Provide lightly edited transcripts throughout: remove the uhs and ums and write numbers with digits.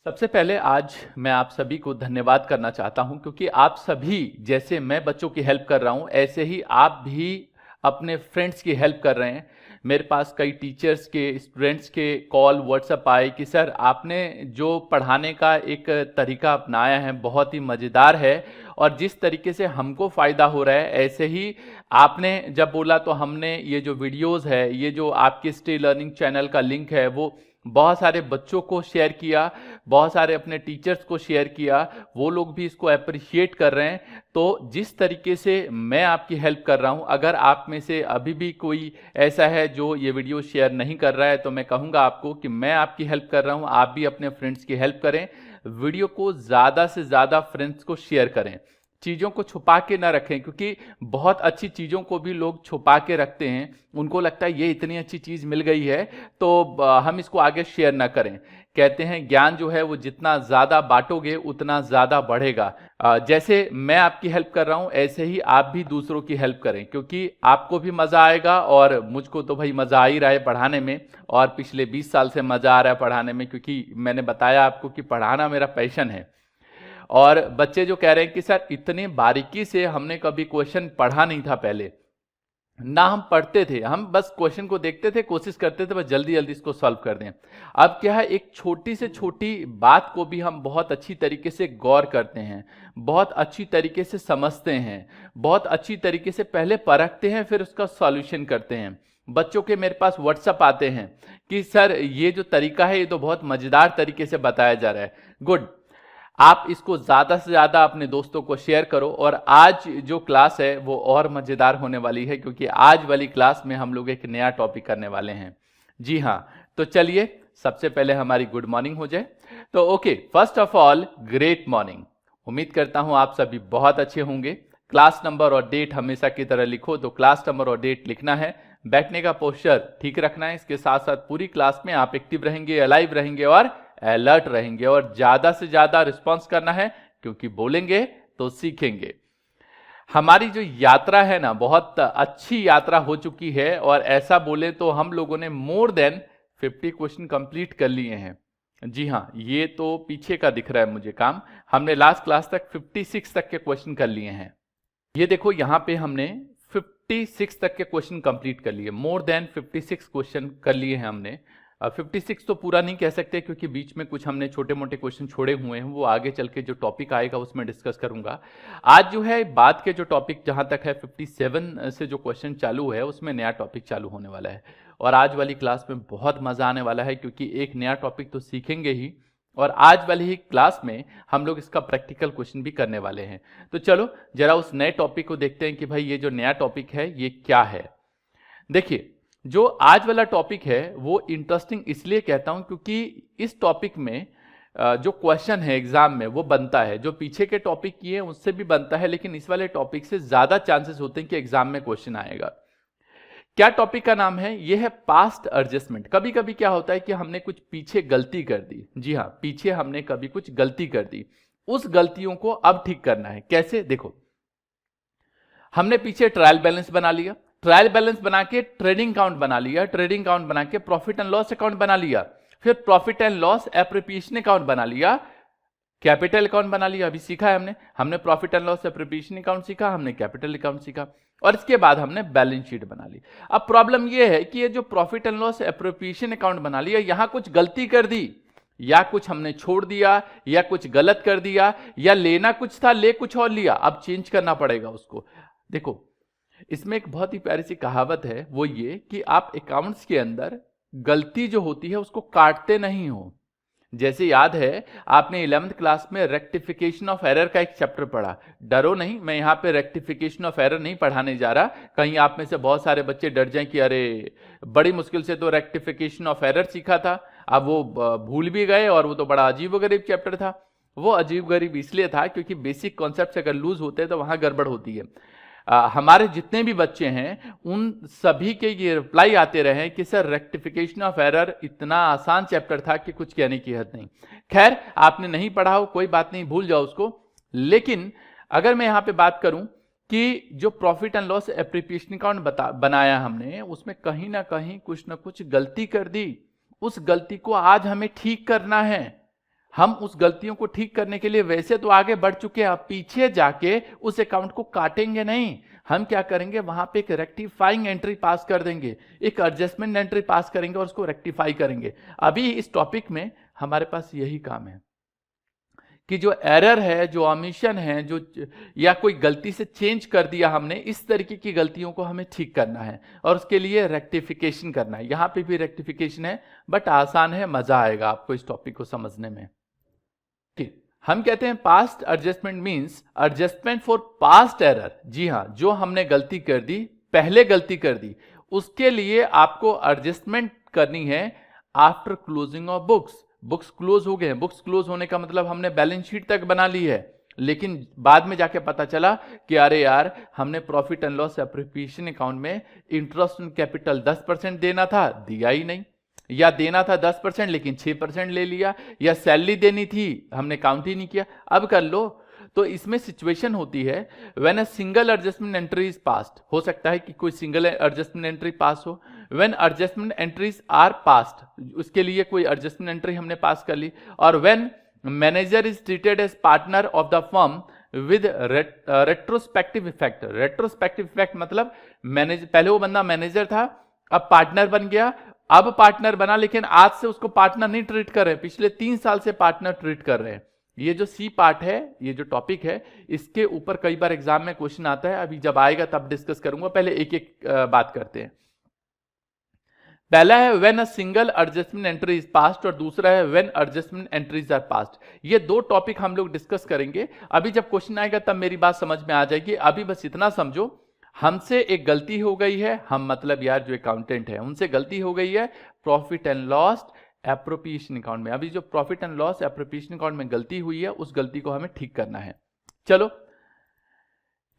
सबसे पहले आज मैं आप सभी को धन्यवाद करना चाहता हूं क्योंकि आप सभी जैसे मैं बच्चों की हेल्प कर रहा हूं ऐसे ही आप भी अपने फ्रेंड्स की हेल्प कर रहे हैं। मेरे पास कई टीचर्स के स्टूडेंट्स के कॉल व्हाट्सएप आए कि सर आपने जो पढ़ाने का एक तरीका अपनाया है बहुत ही मज़ेदार है और जिस तरीके से हमको फ़ायदा हो रहा है ऐसे ही आपने जब बोला तो हमने ये जो वीडियोज़ है ये जो आपके स्टे लर्निंग चैनल का लिंक है वो बहुत सारे बच्चों को शेयर किया, बहुत सारे अपने टीचर्स को शेयर किया, वो लोग भी इसको अप्रिशिएट कर रहे हैं। तो जिस तरीके से मैं आपकी हेल्प कर रहा हूं, अगर आप में से अभी भी कोई ऐसा है जो ये वीडियो शेयर नहीं कर रहा है तो मैं कहूंगा आपको कि मैं आपकी हेल्प कर रहा हूं, आप भी अपने फ्रेंड्स की हेल्प करें। वीडियो को ज़्यादा से ज़्यादा फ्रेंड्स को शेयर करें, चीज़ों को छुपा के ना रखें क्योंकि बहुत अच्छी चीज़ों को भी लोग छुपा के रखते हैं। उनको लगता है ये इतनी अच्छी चीज़ मिल गई है तो हम इसको आगे शेयर ना करें। कहते हैं ज्ञान जो है वो जितना ज़्यादा बांटोगे उतना ज़्यादा बढ़ेगा। जैसे मैं आपकी हेल्प कर रहा हूँ ऐसे ही आप भी दूसरों की हेल्प करें क्योंकि आपको भी मज़ा आएगा और मुझको तो भाई मज़ा आ ही रहा है पढ़ाने में और पिछले 20 साल से मज़ा आ रहा है पढ़ाने में क्योंकि मैंने बताया आपको कि पढ़ाना मेरा पैशन है। और बच्चे जो कह रहे हैं कि सर इतनी बारीकी से हमने कभी क्वेश्चन पढ़ा नहीं था पहले, ना हम पढ़ते थे, हम बस क्वेश्चन को देखते थे, कोशिश करते थे बस जल्दी जल्दी इसको सॉल्व कर दें। अब क्या है, एक छोटी से छोटी बात को भी हम बहुत अच्छी तरीके से गौर करते हैं, बहुत अच्छी तरीके से समझते हैं, बहुत अच्छी तरीके से पहले परखते हैं फिर उसका सॉल्यूशन करते हैं। बच्चों के मेरे पास व्हाट्सएप आते हैं कि सर ये जो तरीका है ये तो बहुत मजेदार तरीके से बताया जा रहा है। गुड, आप इसको ज़्यादा से ज़्यादा अपने दोस्तों को शेयर करो और आज जो क्लास है वो और मज़ेदार होने वाली है क्योंकि आज वाली क्लास में हम लोग एक नया टॉपिक करने वाले हैं। जी हाँ, तो चलिए सबसे पहले हमारी गुड मॉर्निंग हो जाए। तो okay, first of all great morning. उम्मीद करता हूँ आप सभी बहुत अच्छे होंगे। क्लास नंबर और डेट हमेशा की तरह लिखो, तो क्लास नंबर और डेट लिखना है। बैठने का पोस्चर ठीक रखना है, इसके साथ साथ पूरी क्लास में आप एक्टिव रहेंगे, अलाइव रहेंगे और अलर्ट रहेंगे और ज्यादा से ज्यादा रिस्पॉन्स करना है क्योंकि बोलेंगे तो सीखेंगे। हमारी जो यात्रा है ना बहुत अच्छी यात्रा हो चुकी है और ऐसा बोले तो हम लोगों ने मोर देन 50 क्वेश्चन कंप्लीट कर लिए हैं। जी हाँ, ये तो पीछे का दिख रहा है मुझे काम। हमने लास्ट क्लास तक 56 तक के क्वेश्चन कर लिए हैं। ये देखो यहाँ पे हमने 56 तक के क्वेश्चन कंप्लीट कर लिए, मोर देन 56 क्वेश्चन कर लिए हैं हमने। 56 तो पूरा नहीं कह सकते क्योंकि बीच में कुछ हमने छोटे मोटे क्वेश्चन छोड़े हुए हैं, वो आगे चल के जो टॉपिक आएगा उसमें डिस्कस करूंगा। आज जो है बाद के जो टॉपिक जहां तक है 57 से जो क्वेश्चन चालू है उसमें नया टॉपिक चालू होने वाला है और आज वाली क्लास में बहुत मजा आने वाला है क्योंकि एक नया टॉपिक तो सीखेंगे ही और आज वाली ही क्लास में हम लोग इसका प्रैक्टिकल क्वेश्चन भी करने वाले हैं। तो चलो जरा उस नए टॉपिक को देखते हैं कि भाई ये जो नया टॉपिक है ये क्या है। देखिए, जो आज वाला टॉपिक है वो इंटरेस्टिंग इसलिए कहता हूं क्योंकि इस टॉपिक में जो क्वेश्चन है एग्जाम में वो बनता है, जो पीछे के टॉपिक किए उससे भी बनता है, लेकिन इस वाले टॉपिक से ज्यादा चांसेस होते हैं कि एग्जाम में क्वेश्चन आएगा। क्या टॉपिक का नाम है? ये है पास्ट एडजस्टमेंट। कभी कभी क्या होता है कि हमने कुछ पीछे गलती कर दी। जी हाँ, पीछे हमने कभी कुछ गलती कर दी, उस गलतियों को अब ठीक करना है। कैसे? देखो, हमने पीछे ट्रायल बैलेंस बना लिया, ट्रायल बैलेंस बना के ट्रेडिंग अकाउंट बना लिया, ट्रेडिंग अकाउंट बना के प्रॉफिट एंड लॉस अकाउंट बना लिया, फिर profit and loss appreciation account बना लिया, कैपिटल अकाउंट बना लिया। अभी सीखा है हमने profit and loss appreciation account सीखा, हमने कैपिटल अकाउंट सीखा और इसके बाद हमने बैलेंस शीट बना ली। अब प्रॉब्लम यह है कि ये जो profit and loss appreciation account बना लिया, यहां कुछ गलती कर दी या कुछ हमने छोड़ दिया या कुछ गलत कर दिया या लेना कुछ था ले कुछ और लिया, अब चेंज करना पड़ेगा उसको। देखो, इसमें एक बहुत ही प्यारी सी कहावत है, वो ये कि आप अकाउंट्स के अंदर गलती जो होती है उसको काटते नहीं हो। जैसे याद है आपने 11th क्लास में रेक्टिफिकेशन ऑफ एरर का एक चैप्टर पढ़ा। डरो नहीं, मैं यहाँ पे रेक्टिफिकेशन ऑफ एरर नहीं पढ़ाने जा रहा, कहीं आप में से बहुत सारे बच्चे डर जाएं कि अरे बड़ी मुश्किल से तो रेक्टिफिकेशन ऑफ एरर सीखा था, अब वो भूल भी गए और वो तो बड़ा अजीबोगरीब चैप्टर था। वो अजीबोगरीब इसलिए था क्योंकि बेसिक कॉन्सेप्ट अगर लूज होते हैं तो वहां गड़बड़ होती है। हमारे जितने भी बच्चे हैं उन सभी के ये रिप्लाई आते रहे कि सर रेक्टिफिकेशन ऑफ एरर इतना आसान चैप्टर था कि कुछ कहने की हद नहीं। खैर, आपने नहीं पढ़ा हो कोई बात नहीं, भूल जाओ उसको। लेकिन अगर मैं यहां पे बात करूं कि जो profit and loss appreciation account बनाया हमने, उसमें कहीं ना कहीं कुछ ना कुछ गलती कर दी, उस गलती को आज हमें ठीक करना है। हम उस गलतियों को ठीक करने के लिए वैसे तो आगे बढ़ चुके हैं, अब पीछे जाके उस अकाउंट को काटेंगे नहीं। हम क्या करेंगे, वहां पे एक रेक्टिफाइंग एंट्री पास कर देंगे, एक एडजस्टमेंट एंट्री पास करेंगे और उसको रेक्टिफाई करेंगे। अभी इस टॉपिक में हमारे पास यही काम है कि जो एरर है, जो ओमिशन है, जो या कोई गलती से चेंज कर दिया हमने, इस तरीके की गलतियों को हमें ठीक करना है और उसके लिए रेक्टिफिकेशन करना है। यहां पे भी रेक्टिफिकेशन है, बट आसान है, मजा आएगा आपको इस टॉपिक को समझने में। ठीक, हम कहते हैं past adjustment means adjustment for past error. जी हां, जो हमने गलती कर दी, पहले गलती कर दी, उसके लिए आपको एडजस्टमेंट करनी है after closing of books. Books close हो गए हैं, बुक्स क्लोज होने का मतलब हमने बैलेंस शीट तक बना ली है, लेकिन बाद में जाके पता चला कि अरे यार, हमने profit and loss appropriation account में इंटरेस्ट ऑन कैपिटल 10% देना था, दिया ही नहीं, या देना था 10% लेकिन 6% ले लिया, या सैलरी देनी थी, हमने काउंट ही नहीं किया। अब कर लो। तो इसमें सिचुएशन होती है when a single adjustment entry is passed, हो सकता है कि कोई सिंगल एडजस्टमेंट एंट्री पास हो। When adjustment entries are passed, उसके लिए कोई एडजस्टमेंट एंट्री हमने पास कर ली। और when manager is treated as partner of the firm with retrospective effect. Retrospective effect मतलब मैनेजर, पहले वो बंदा मैनेजर था, अब पार्टनर बन गया, अब पार्टनर बना लेकिन आज से उसको पार्टनर नहीं ट्रीट कर रहे हैं, पिछले 3 साल से पार्टनर ट्रीट कर रहे हैं। ये जो सी पार्ट है, ये जो टॉपिक है, इसके ऊपर कई बार एग्जाम में क्वेश्चन आता है, अभी जब आएगा तब डिस्कस करूंगा, पहले एक एक बात करते हैं। पहला है when a single adjustment entry is passed और दूसरा है when adjustment entries are passed. ये दो टॉपिक हम लोग डिस्कस करेंगे। अभी जब क्वेश्चन आएगा तब मेरी बात समझ में आ जाएगी। अभी बस इतना समझो, हमसे एक गलती हो गई है, हम मतलब यार जो अकाउंटेंट है उनसे गलती हो गई है profit and loss appropriation account में। अभी जो profit and loss appropriation account में गलती हुई है, उस गलती को हमें ठीक करना है। चलो,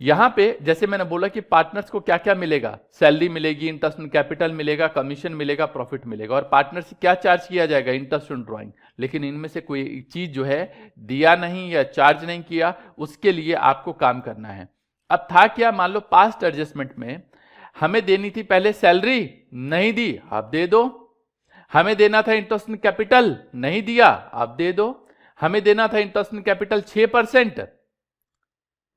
यहां पे जैसे मैंने बोला कि पार्टनर्स को क्या क्या मिलेगा, सैलरी मिलेगी, इंटरेस्ट ऑन कैपिटल मिलेगा, कमीशन मिलेगा, प्रॉफिट मिलेगा, और पार्टनर से क्या चार्ज किया जाएगा, इंटरेस्ट ऑन ड्राइंग। लेकिन इनमें से कोई चीज जो है दिया नहीं या चार्ज नहीं किया, उसके लिए आपको काम करना है। अब था क्या, मान लो पास्ट एडजस्टमेंट में हमें देनी थी पहले सैलरी, नहीं दी, अब दे दो। हमें देना था इंटरेस्ट ऑन कैपिटल, नहीं दिया, अब दे दो। हमें देना था इंटरेस्ट ऑन कैपिटल 6%,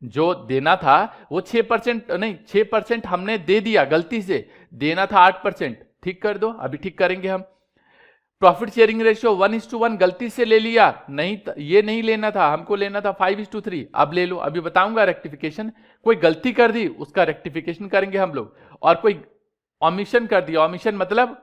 जो देना था वो 6% नहीं, 6% हमने दे दिया, गलती से देना था 8%, ठीक कर दो, अभी ठीक करेंगे हम। प्रॉफिट शेयरिंग रेशियो 1:1 गलती से ले लिया, नहीं ये नहीं लेना था, हमको लेना था 5:3, अब ले लो, अभी बताऊंगा रेक्टिफिकेशन। कोई गलती कर दी, उसका रेक्टिफिकेशन करेंगे हम लोग। और कोई ओमिशन कर दिया, ओमिशन मतलब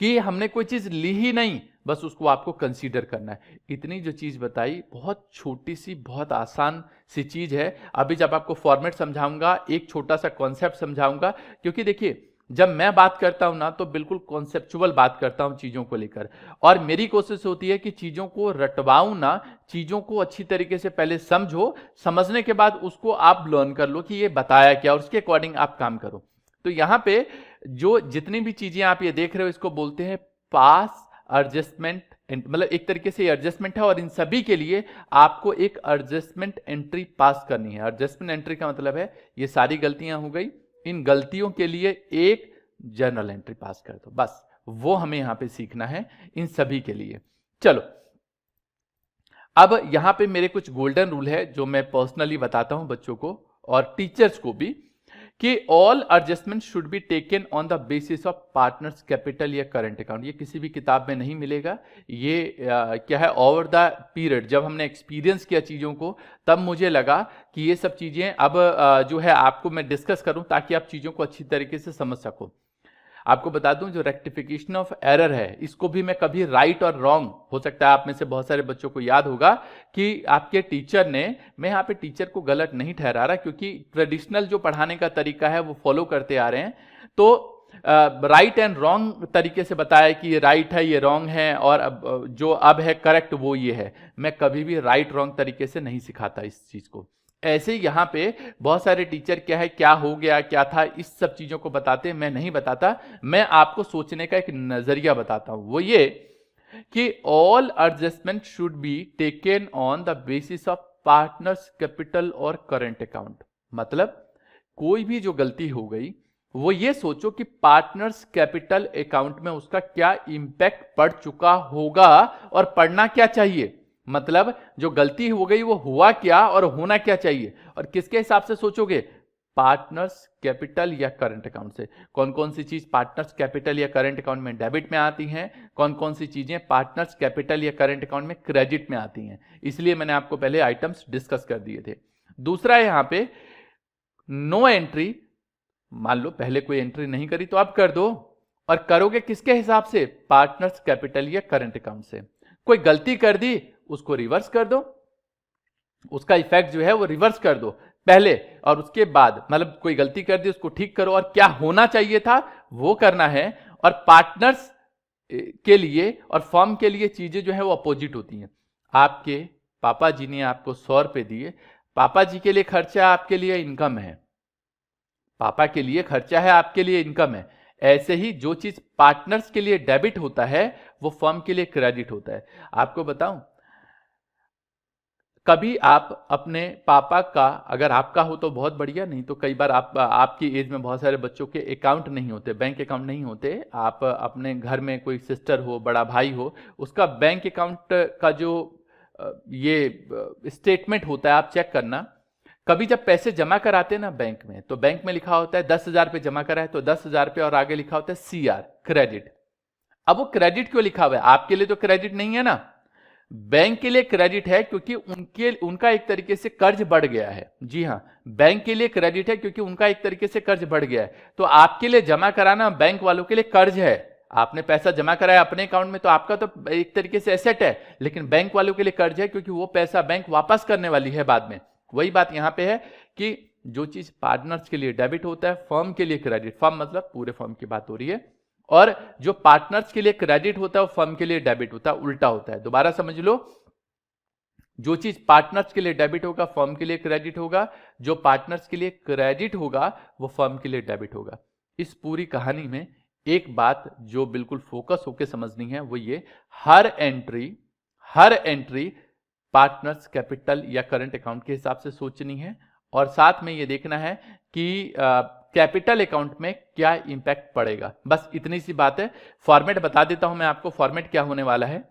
कि हमने कोई चीज ली ही नहीं, बस उसको आपको कंसीडर करना है। इतनी जो चीज बताई, बहुत छोटी सी, बहुत आसान सी चीज है। अभी जब आपको फॉर्मेट समझाऊंगा, एक छोटा सा कॉन्सेप्ट समझाऊंगा, क्योंकि देखिए जब मैं बात करता हूं ना, तो बिल्कुल कॉन्सेप्चुअल बात करता हूं चीजों को लेकर, और मेरी कोशिश होती है कि चीजों को रटवाऊं ना, चीजों को अच्छी तरीके से पहले समझो, समझने के बाद उसको आप लर्न कर लो कि ये बताया क्या, और उसके अकॉर्डिंग आप काम करो। तो यहां पे जो जितनी भी चीजें आप ये देख रहे हो, इसको बोलते हैं पास एडजस्टमेंट, मतलब एक तरीके से एडजस्टमेंट है, और इन सभी के लिए आपको एक एडजस्टमेंट एंट्री पास करनी है। एडजस्टमेंट एंट्री का मतलब है ये सारी गलतियां हो गई, इन गलतियों के लिए एक जर्नल एंट्री पास कर दो, बस वो हमें यहां पे सीखना है इन सभी के लिए। चलो, अब यहां पे मेरे कुछ गोल्डन रूल है जो मैं पर्सनली बताता हूं बच्चों को और टीचर्स को भी, कि all adjustment should be taken on the basis of partners capital या करंट अकाउंट। ये किसी भी किताब में नहीं मिलेगा, ये क्या है, ओवर द पीरियड जब हमने एक्सपीरियंस किया चीज़ों को, तब मुझे लगा कि ये सब चीज़ें अब जो है आपको मैं डिस्कस करूं, ताकि आप चीज़ों को अच्छी तरीके से समझ सको। आपको बता दूं, जो रेक्टिफिकेशन ऑफ एरर है, इसको भी मैं कभी राइट और रॉन्ग, हो सकता है आप में से बहुत सारे बच्चों को याद होगा कि आपके टीचर ने, मैं यहाँ पे टीचर को गलत नहीं ठहरा रहा, क्योंकि ट्रेडिशनल जो पढ़ाने का तरीका है वो फॉलो करते आ रहे हैं, तो राइट एंड रॉन्ग तरीके से बताया कि ये राइट है, ये रॉन्ग है, और जो अब है करेक्ट वो ये है। मैं कभी भी राइट रॉन्ग तरीके से नहीं सिखाता इस चीज को। ऐसे ही यहाँ पे बहुत सारे टीचर क्या है, क्या हो गया, क्या था, इस सब चीजों को बताते हैं, मैं नहीं बताता। मैं आपको सोचने का एक नजरिया बताता हूं, वो ये कि all adjustment should be taken on the basis of partners capital और करंट अकाउंट। मतलब कोई भी जो गलती हो गई, वो ये सोचो कि पार्टनर्स कैपिटल अकाउंट में उसका क्या इंपैक्ट पड़ चुका होगा और पड़ना क्या चाहिए, मतलब जो गलती हो गई वो हुआ क्या और होना क्या चाहिए, और किसके हिसाब से सोचोगे, पार्टनर्स कैपिटल या करंट अकाउंट से। कौन कौन सी चीज पार्टनर्स कैपिटल या करंट अकाउंट में डेबिट में आती हैं, कौन कौन सी चीजें पार्टनर्स कैपिटल या करंट अकाउंट में क्रेडिट में आती हैं, इसलिए मैंने आपको पहले आइटम्स डिस्कस कर दिए थे। दूसरा यहां पे नो एंट्री, मान लो पहले कोई एंट्री नहीं करी तो अब कर दो, और करोगे किसके हिसाब से, पार्टनर्स कैपिटल या करंट अकाउंट से। कोई गलती कर दी उसको रिवर्स कर दो, उसका इफेक्ट जो है वो रिवर्स कर दो पहले, और उसके बाद मतलब कोई गलती कर दी उसको ठीक करो, और क्या होना चाहिए था वो करना है। और पार्टनर्स के लिए और फर्म के लिए चीजें जो है वो अपोजिट होती हैं। आपके पापा जी ने आपको 100 रुपए दिए, पापा जी के लिए खर्चा आपके लिए इनकम है, पापा के लिए खर्चा है आपके लिए इनकम है। ऐसे ही जो चीज पार्टनर्स के लिए डेबिट होता है वो फर्म के लिए क्रेडिट होता है। आपको बताऊं, कभी आप अपने पापा का, अगर आपका हो तो बहुत बढ़िया, नहीं तो कई बार आपकी एज में बहुत सारे बच्चों के अकाउंट नहीं होते, बैंक अकाउंट नहीं होते, आप अपने घर में कोई सिस्टर हो, बड़ा भाई हो, उसका बैंक अकाउंट का जो ये स्टेटमेंट होता है आप चेक करना। कभी जब पैसे जमा कराते हैं ना बैंक में, तो बैंक में लिखा होता है 10,000 रुपये जमा करा है तो 10,000 रुपये, और आगे लिखा होता है CR क्रेडिट। अब वो क्रेडिट क्यों लिखा हुआ है, आपके लिए तो क्रेडिट नहीं है ना, बैंक के लिए क्रेडिट है क्योंकि उनका एक तरीके से कर्ज बढ़ गया है। जी हाँ, बैंक के लिए क्रेडिट है क्योंकि उनका एक तरीके से कर्ज बढ़ गया है। तो आपके लिए जमा कराना बैंक वालों के लिए कर्ज है, आपने पैसा जमा कराया अपने अकाउंट में तो आपका तो एक तरीके से एसेट है, लेकिन बैंक वालों के लिए कर्ज है क्योंकि वो पैसा बैंक वापस करने वाली है बाद में। वही बात यहां पे है कि जो चीज पार्टनर्स के लिए डेबिट होता है फर्म के लिए क्रेडिट, फर्म मतलब पूरे फर्म की बात हो रही है, और जो पार्टनर्स के लिए क्रेडिट होता है वो फर्म के लिए डेबिट होता है, उल्टा होता है। दोबारा समझ लो, जो चीज पार्टनर्स के लिए डेबिट होगा फर्म के लिए क्रेडिट होगा, जो पार्टनर्स के लिए क्रेडिट होगा वो फर्म के लिए डेबिट होगा। इस पूरी कहानी में एक बात जो बिल्कुल फोकस होकर समझनी है वो ये, हर एंट्री पार्टनर्स कैपिटल या करंट अकाउंट के हिसाब से सोचनी है, और साथ में ये देखना है कि कैपिटल अकाउंट में क्या इंपैक्ट पड़ेगा। बस इतनी सी बात है। फॉर्मेट बता देता हूं मैं आपको, फॉर्मेट क्या होने वाला है।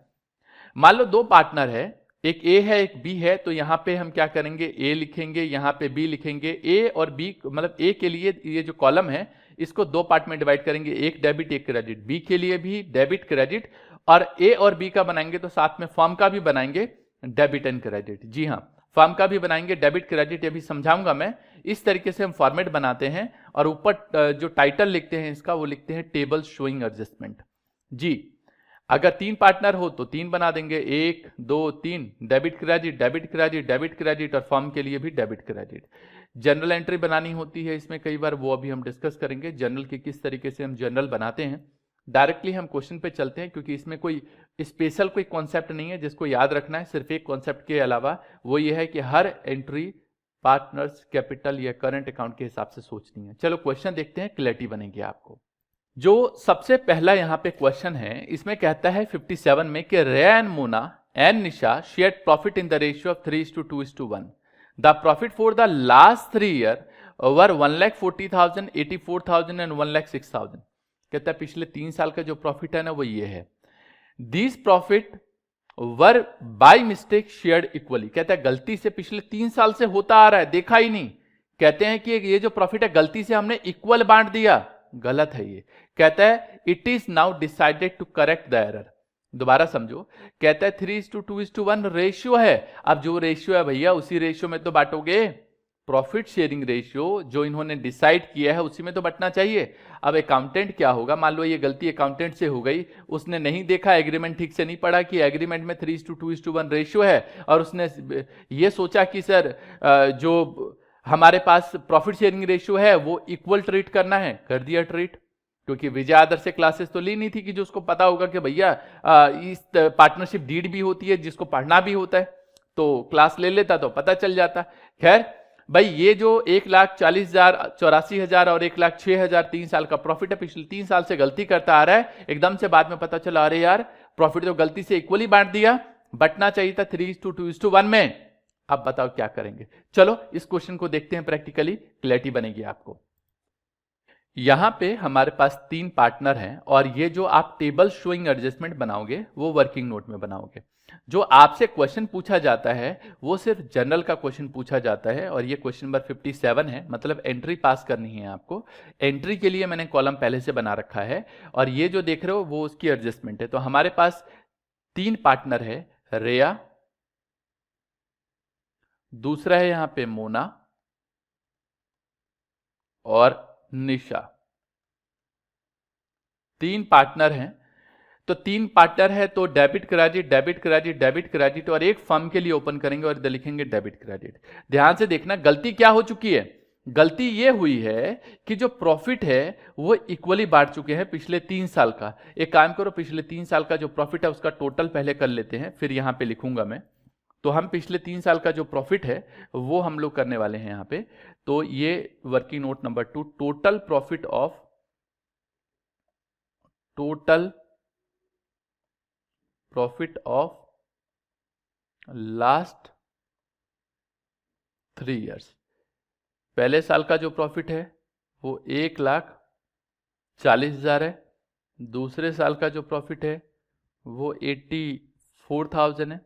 मान लो दो पार्टनर है, एक ए है एक बी है, तो यहां पे हम क्या करेंगे, ए लिखेंगे, यहां पे बी लिखेंगे। ए और बी मतलब ए के लिए ये जो कॉलम है इसको दो पार्ट में डिवाइड करेंगे, एक डेबिट एक क्रेडिट। बी के लिए भी डेबिट क्रेडिट, और ए और बी का बनाएंगे तो साथ में फर्म का भी बनाएंगे डेबिट एंड क्रेडिट। जी हाँ, फर्म का भी बनाएंगे डेबिट क्रेडिट, ये भी समझाऊंगा मैं। इस तरीके से हम फॉर्मेट बनाते हैं, और ऊपर जो टाइटल लिखते हैं इसका वो लिखते हैं टेबल शोइंग एडजस्टमेंट। जी, अगर 3 पार्टनर हो तो 3 बना देंगे, 1 2 3, debit credit debit credit debit credit, और फर्म के लिए भी डेबिट क्रेडिट। जनरल एंट्री बनानी होती है इसमें कई बार, वो अभी हम डिस्कस करेंगे जनरल की किस तरीके से हम जनरल बनाते हैं। डायरेक्टली हम क्वेश्चन पे चलते हैं क्योंकि इसमें कोई स्पेशल कोई कॉन्सेप्ट नहीं है जिसको याद रखना है, सिर्फ एक कॉन्सेप्ट के अलावा, वो ये है कि हर एंट्री पार्टनर्स कैपिटल या करंट अकाउंट के हिसाब से सोचनी है। चलो क्वेश्चन देखते हैं, क्लैरिटी बनेगी आपको। जो सबसे पहला यहां पे क्वेश्चन है इसमें कहता है 57 में कि रेया and Mona and Nisha shared profit in the ratio of 3:2:1। The profit for the last 3 year were 1,40,000, 84,000 and 1,06,000। कहता है पिछले 3 साल का जो प्रॉफिट है ना वो ये है। This profit were by mistake shared equally. कहता है गलती से पिछले 3 साल से होता आ रहा है, देखा ही नहीं। कहते हैं कि ये जो प्रॉफिट है गलती से हमने इक्वल बांट दिया, गलत है ये। कहता है it is now decided to correct the error. दोबारा समझो, कहता है 3:2:1 रेशियो है। अब जो रेशियो है भैया उसी रेशियो में तो बांटोगे, प्रॉफिट शेयरिंग रेशियो जो इन्होंने डिसाइड किया है उसी में तो बटना चाहिए। अब अकाउंटेंट क्या होगा, मान लो ये गलती अकाउंटेंट से हो गई, उसने नहीं देखा, एग्रीमेंट ठीक से नहीं पढ़ा कि एग्रीमेंट में 3:2:1 रेशियो है, और उसने ये सोचा कि सर जो हमारे पास प्रॉफिट शेयरिंग रेशियो है वो इक्वल ट्रीट करना है, कर दिया ट्रीट। क्योंकि विजय आदर्श से क्लासेस तो ली नहीं थी कि जो उसको पता होगा कि भैया इस पार्टनरशिप डीड भी होती है जिसको पढ़ना भी होता है, तो क्लास ले लेता तो पता चल जाता। खैर भाई, ये जो 1,40,000, 84,000 और 1,06,000 3 साल का प्रॉफिट है, पिछले 3 साल से गलती करता आ रहा है, एकदम से बाद में पता चला अरे यार प्रॉफिट तो गलती से इक्वली बांट दिया, बटना चाहिए था 3:2:1 में। अब बताओ क्या करेंगे। चलो इस क्वेश्चन को देखते हैं प्रैक्टिकली, क्लैरिटी बनेगी आपको। यहां पे हमारे पास 3 पार्टनर हैं और ये जो आप टेबल शोइंग एडजस्टमेंट बनाओगे वो वर्किंग नोट में बनाओगे। जो आपसे क्वेश्चन पूछा जाता है वो सिर्फ जनरल का क्वेश्चन पूछा जाता है और ये क्वेश्चन नंबर 57 है, मतलब एंट्री पास करनी है आपको। एंट्री के लिए मैंने कॉलम पहले से बना रखा है और ये जो देख रहे हो वो उसकी एडजस्टमेंट है। तो हमारे पास 3 पार्टनर है, रेया, दूसरा है यहां पे मोना और निशा। 3 पार्टनर हैं। तो 3 पार्टनर है तो debit credit debit credit debit credit और एक फर्म के लिए ओपन करेंगे और इधर लिखेंगे डेबिट क्रेडिट। ध्यान से देखना गलती क्या हो चुकी है। गलती ये हुई है कि जो प्रॉफिट है वो इक्वली बांट चुके हैं पिछले 3 साल का। एक काम करो, पिछले 3 साल का जो प्रॉफिट है उसका टोटल पहले कर लेते हैं, फिर यहां पे लिखूंगा मैं। तो हम पिछले 3 साल का जो प्रॉफिट है वो हम लोग करने वाले हैं यहां पे। तो ये working note number 2, total profit of last 3 years. पहले साल का जो प्रॉफिट है वो 1,40,000 है। दूसरे साल का जो प्रॉफिट है वो 84,000 है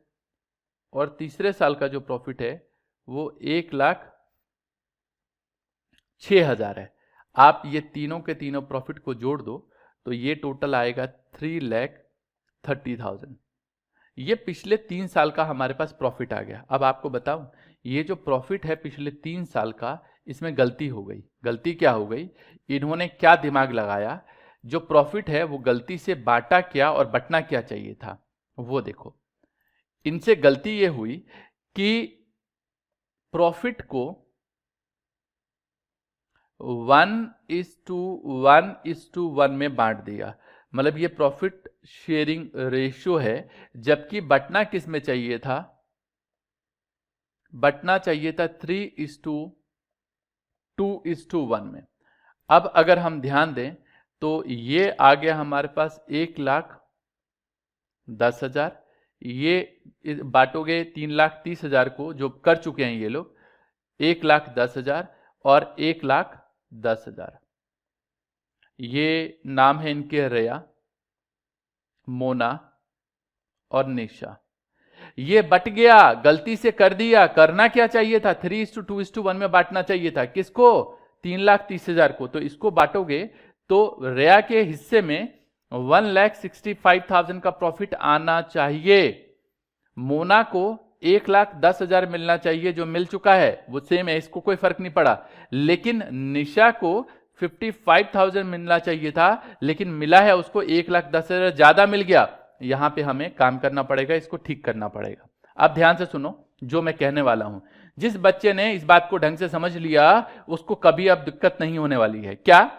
और तीसरे साल का जो प्रॉफिट है वो 1,06,000 है। आप ये तीनों के तीनों प्रॉफिट को जोड़ दो तो ये टोटल आएगा 3,30,000। ये पिछले 3 साल का हमारे पास प्रॉफिट आ गया। अब आपको बताऊं, ये जो प्रॉफिट है पिछले 3 साल का, इसमें गलती हो गई। गलती क्या हो गई? इन्होंने क्या दिमाग लगाया, जो प्रॉफिट है वो गलती से बांटा क्या और बटना क्या चाहिए था वो देखो। इनसे गलती ये हुई कि प्रॉफिट को 1:1 में बांट दिया, मतलब ये प्रॉफिट शेयरिंग रेशियो है, जबकि बटना किस में चाहिए था? बटना चाहिए था 3:2:1 में। अब अगर हम ध्यान दें तो ये आ गया हमारे पास 1,10,000। ये बांटोगे 3,30,000 को, जो कर चुके हैं ये लोग, 1,10,000 और 1,10,000। ये नाम है इनके रेया, मोना और निशा। ये बट गया, गलती से कर दिया। करना क्या चाहिए था? 3:2:1 में बांटना चाहिए था। किसको? 3,30,000 को। तो इसको बांटोगे तो रेया के हिस्से में 1,65,000 का प्रॉफिट आना चाहिए। मोना को 1,10,000 मिलना चाहिए, जो मिल चुका है, वो सेम है, इसको कोई फर्क नहीं पड़ा। लेकिन निशा को 55,000 मिलना चाहिए था, लेकिन मिला है उसको 1,10,000 ज्यादा मिल गया। यहां पे हमें काम करना पड़ेगा, इसको ठीक करना पड़ेगा। अब ध्यान से सुनो जो मैं कहने वाला हूं। जिस बच्चे ने इस बात को ढंग से समझ लिया उसको कभी अब दिक्कत नहीं होने वाली है। क्या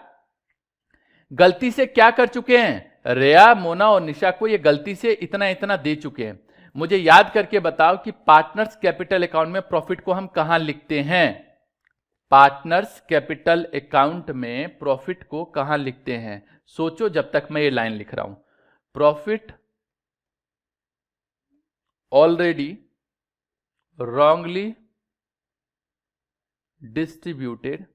गलती से क्या कर चुके हैं? रेया, मोना और निशा को ये गलती से इतना इतना दे चुके हैं। मुझे याद करके बताओ कि पार्टनर्स कैपिटल अकाउंट में प्रॉफिट को हम कहां लिखते हैं? पार्टनर्स कैपिटल अकाउंट में प्रॉफिट को कहां लिखते हैं? सोचो जब तक मैं ये लाइन लिख रहा हूं। प्रॉफिट ऑलरेडी wrongly डिस्ट्रीब्यूटेड,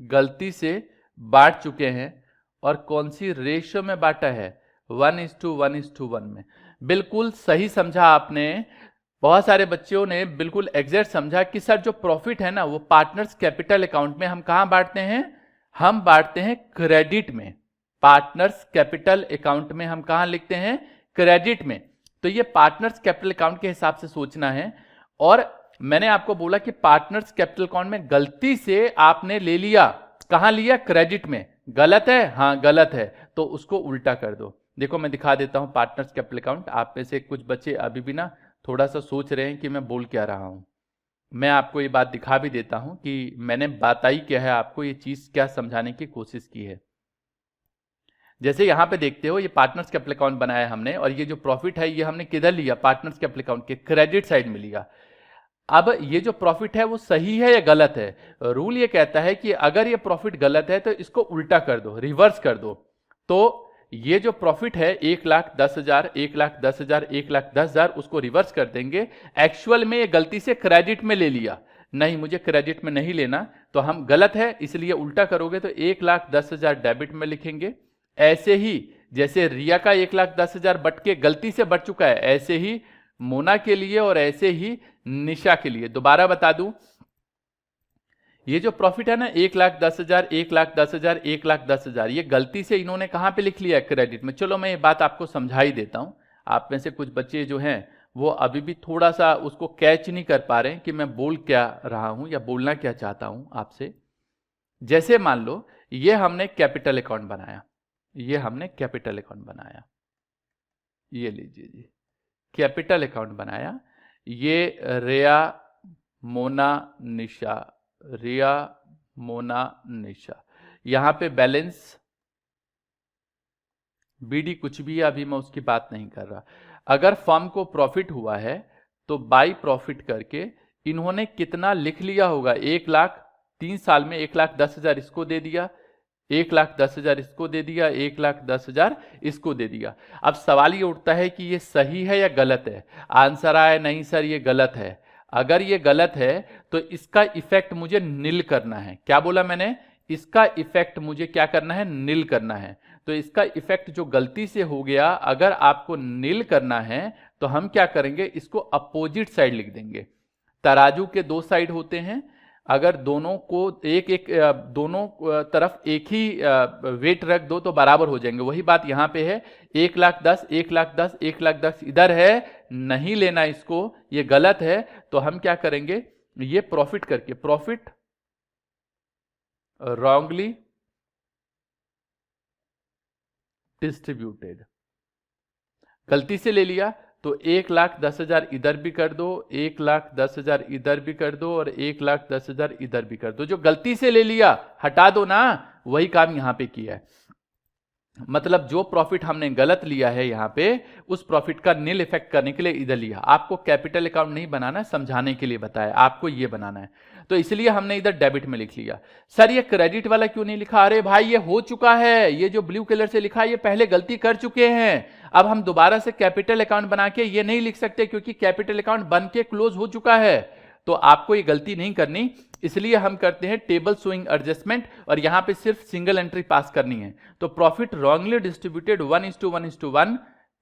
गलती से बांट चुके हैं। और कौन सी रेशियो में बांटा है? 1:1:1 में। बिल्कुल सही समझा आपने। बहुत सारे बच्चों ने बिल्कुल एग्जैक्ट समझा कि सर जो प्रॉफिट है ना वो पार्टनर्स कैपिटल अकाउंट में हम कहां बांटते हैं? हम बांटते हैं क्रेडिट में। पार्टनर्स कैपिटल अकाउंट में हम कहां लिखते हैं? क्रेडिट में। तो ये पार्टनर्स कैपिटल अकाउंट के हिसाब से सोचना है। और मैंने आपको बोला कि पार्टनर्स कैपिटल अकाउंट में गलती से आपने ले लिया, कहां लिया? क्रेडिट में। गलत है? हाँ गलत है, तो उसको उल्टा कर दो। देखो मैं दिखा देता हूं पार्टनर्स कैपिटल अकाउंट। आप में से कुछ बच्चे अभी भी ना थोड़ा सा सोच रहे हैं कि मैं बोल क्या रहा हूं। मैं आपको ये बात दिखा भी देता हूं कि मैंने बताई क्या है, आपको ये चीज क्या समझाने की कोशिश की है। जैसे यहां पे देखते हो, ये पार्टनर्स कैपिटल अकाउंट बनाया हमने और ये जो प्रॉफिट है ये हमने किधर लिया? पार्टनर्स कैपिटल अकाउंट के क्रेडिट साइड में लिया। अब ये जो प्रॉफिट है वो सही है या गलत है? रूल ये कहता है कि अगर ये प्रॉफिट गलत है तो इसको उल्टा कर दो, रिवर्स कर दो। तो ये जो प्रॉफिट है 1,10,000, 1,10,000, 1,10,000, उसको रिवर्स कर देंगे। एक्चुअल में ये गलती से क्रेडिट में ले लिया, नहीं मुझे क्रेडिट में नहीं लेना, तो हम गलत है इसलिए उल्टा करोगे तो 1,10,000 डेबिट में लिखेंगे। ऐसे ही जैसे रिया का 1,10,000 बट के गलती से बढ़ चुका है, ऐसे ही मोना के लिए और ऐसे ही निशा के लिए। दोबारा बता दूं, ये जो प्रॉफिट है ना 1,10,000, 1,10,000, 1,10,000, ये गलती से इन्होंने कहां पे लिख लिया है? क्रेडिट में। चलो मैं ये बात आपको समझा ही देता हूं। आप में से कुछ बच्चे जो हैं वो अभी भी थोड़ा सा उसको कैच नहीं कर पा रहे हैं कि मैं बोल क्या रहा हूं या बोलना क्या चाहता हूं आपसे। जैसे मान लो ये हमने कैपिटल अकाउंट बनाया, ये हमने कैपिटल अकाउंट बनाया, ये लीजिए जी कैपिटल अकाउंट बनाया। ये रिया, मोना, निशा, रिया, मोना, निशा। यहां पे बैलेंस बीडी कुछ भी है, अभी मैं उसकी बात नहीं कर रहा। अगर फर्म को प्रॉफिट हुआ है तो बाई प्रॉफिट करके इन्होंने कितना लिख लिया होगा? 1,00,000, 3 साल में 1,10,000 इसको दे दिया, 1,10,000 इसको दे दिया, 1,10,000 इसको दे दिया। अब सवाल ये उठता है कि ये सही है या गलत है? आंसर आया नहीं सर ये गलत है। अगर ये गलत है तो इसका इफेक्ट मुझे नील करना है। क्या बोला मैंने? इसका इफेक्ट मुझे क्या करना है? नील करना है। तो इसका इफेक्ट जो गलती से हो गया, अगर आपको नील करना है तो हम क्या करेंगे? इसको अपोजिट साइड लिख देंगे। तराजू के दो साइड होते हैं, अगर दोनों को एक एक दोनों तरफ एक ही वेट रख दो तो बराबर हो जाएंगे। वही बात यहां पे है। 1,10,000, 1,10,000, 1,10,000 इधर है, नहीं लेना इसको, ये गलत है। तो हम क्या करेंगे? ये प्रॉफिट करके, प्रॉफिट रॉन्गली डिस्ट्रीब्यूटेड, गलती से ले लिया तो 1,10,000 इधर भी कर दो, 1,10,000 इधर भी कर दो और 1,10,000 इधर भी कर दो। जो गलती से ले लिया हटा दो ना, वही काम यहां पे किया है। मतलब जो प्रॉफिट हमने गलत लिया है यहां पे, उस प्रॉफिट का नील इफेक्ट करने के लिए इधर लिया। आपको कैपिटल अकाउंट नहीं बनाना, समझाने के लिए बताया, आपको ये बनाना है, तो इसलिए हमने इधर डेबिट में लिख लिया। सर ये क्रेडिट वाला क्यों नहीं लिखा? अरे भाई ये हो चुका है, ये जो ब्लू कलर से लिखा है ये पहले गलती कर चुके हैं। अब हम दोबारा से कैपिटल अकाउंट बना के ये नहीं लिख सकते क्योंकि कैपिटल अकाउंट बन के क्लोज हो चुका है। तो आपको ये गलती नहीं करनी, इसलिए हम करते हैं टेबल शोइंग एडजस्टमेंट और यहां पे सिर्फ सिंगल एंट्री पास करनी है। तो प्रॉफिट रॉन्गली डिस्ट्रीब्यूटेड 1:1:1।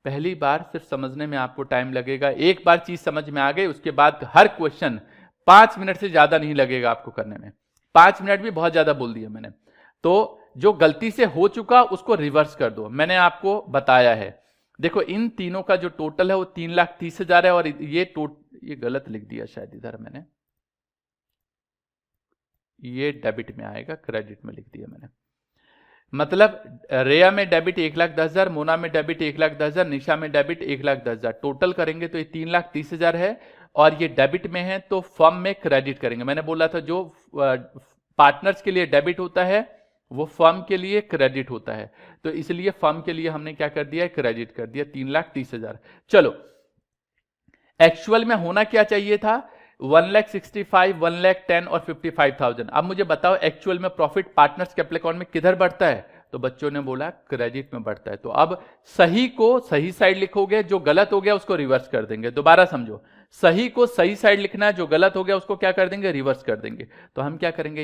पहली बार सिर्फ समझने में आपको टाइम लगेगा। एक बार चीज समझ में आ गई उसके बाद हर क्वेश्चन 5 मिनट से ज्यादा नहीं लगेगा आपको करने में। 5 मिनट भी बहुत ज्यादा बोल दिया मैंने। तो जो गलती से हो चुका उसको रिवर्स कर दो, मैंने आपको बताया है। देखो इन तीनों का जो टोटल है वो 3,30,000 है और ये गलत लिख दिया शायद इधर मैंने, ये डेबिट में आएगा, क्रेडिट में लिख दिया मैंने। मतलब रेया में डेबिट 1,10,000, मोना में डेबिट 1,10,000, निशा में डेबिट 1,10,000, टोटल करेंगे तो ये 3,30,000 है और ये डेबिट में है तो फर्म में क्रेडिट करेंगे। मैंने बोला था जो पार्टनर्स के लिए डेबिट होता है वो फर्म के लिए क्रेडिट होता है, तो इसलिए फर्म के लिए हमने क्या कर दिया? क्रेडिट कर दिया 3,30,000। चलो एक्चुअल में होना क्या चाहिए था? 1,65,000, 1,10,000 और 55,000। अब मुझे बताओ एक्चुअल में प्रॉफिट पार्टनर्स कैपिटल अकाउंट में किधर बढ़ता है? तो बच्चों ने बोला क्रेडिट में बढ़ता है। तो अब सही को सही साइड लिखोगे, जो गलत हो गया उसको रिवर्स कर देंगे। दोबारा समझो, सही को सही साइड लिखना है, जो गलत हो गया उसको क्या कर देंगे? रिवर्स कर देंगे। तो हम क्या करेंगे?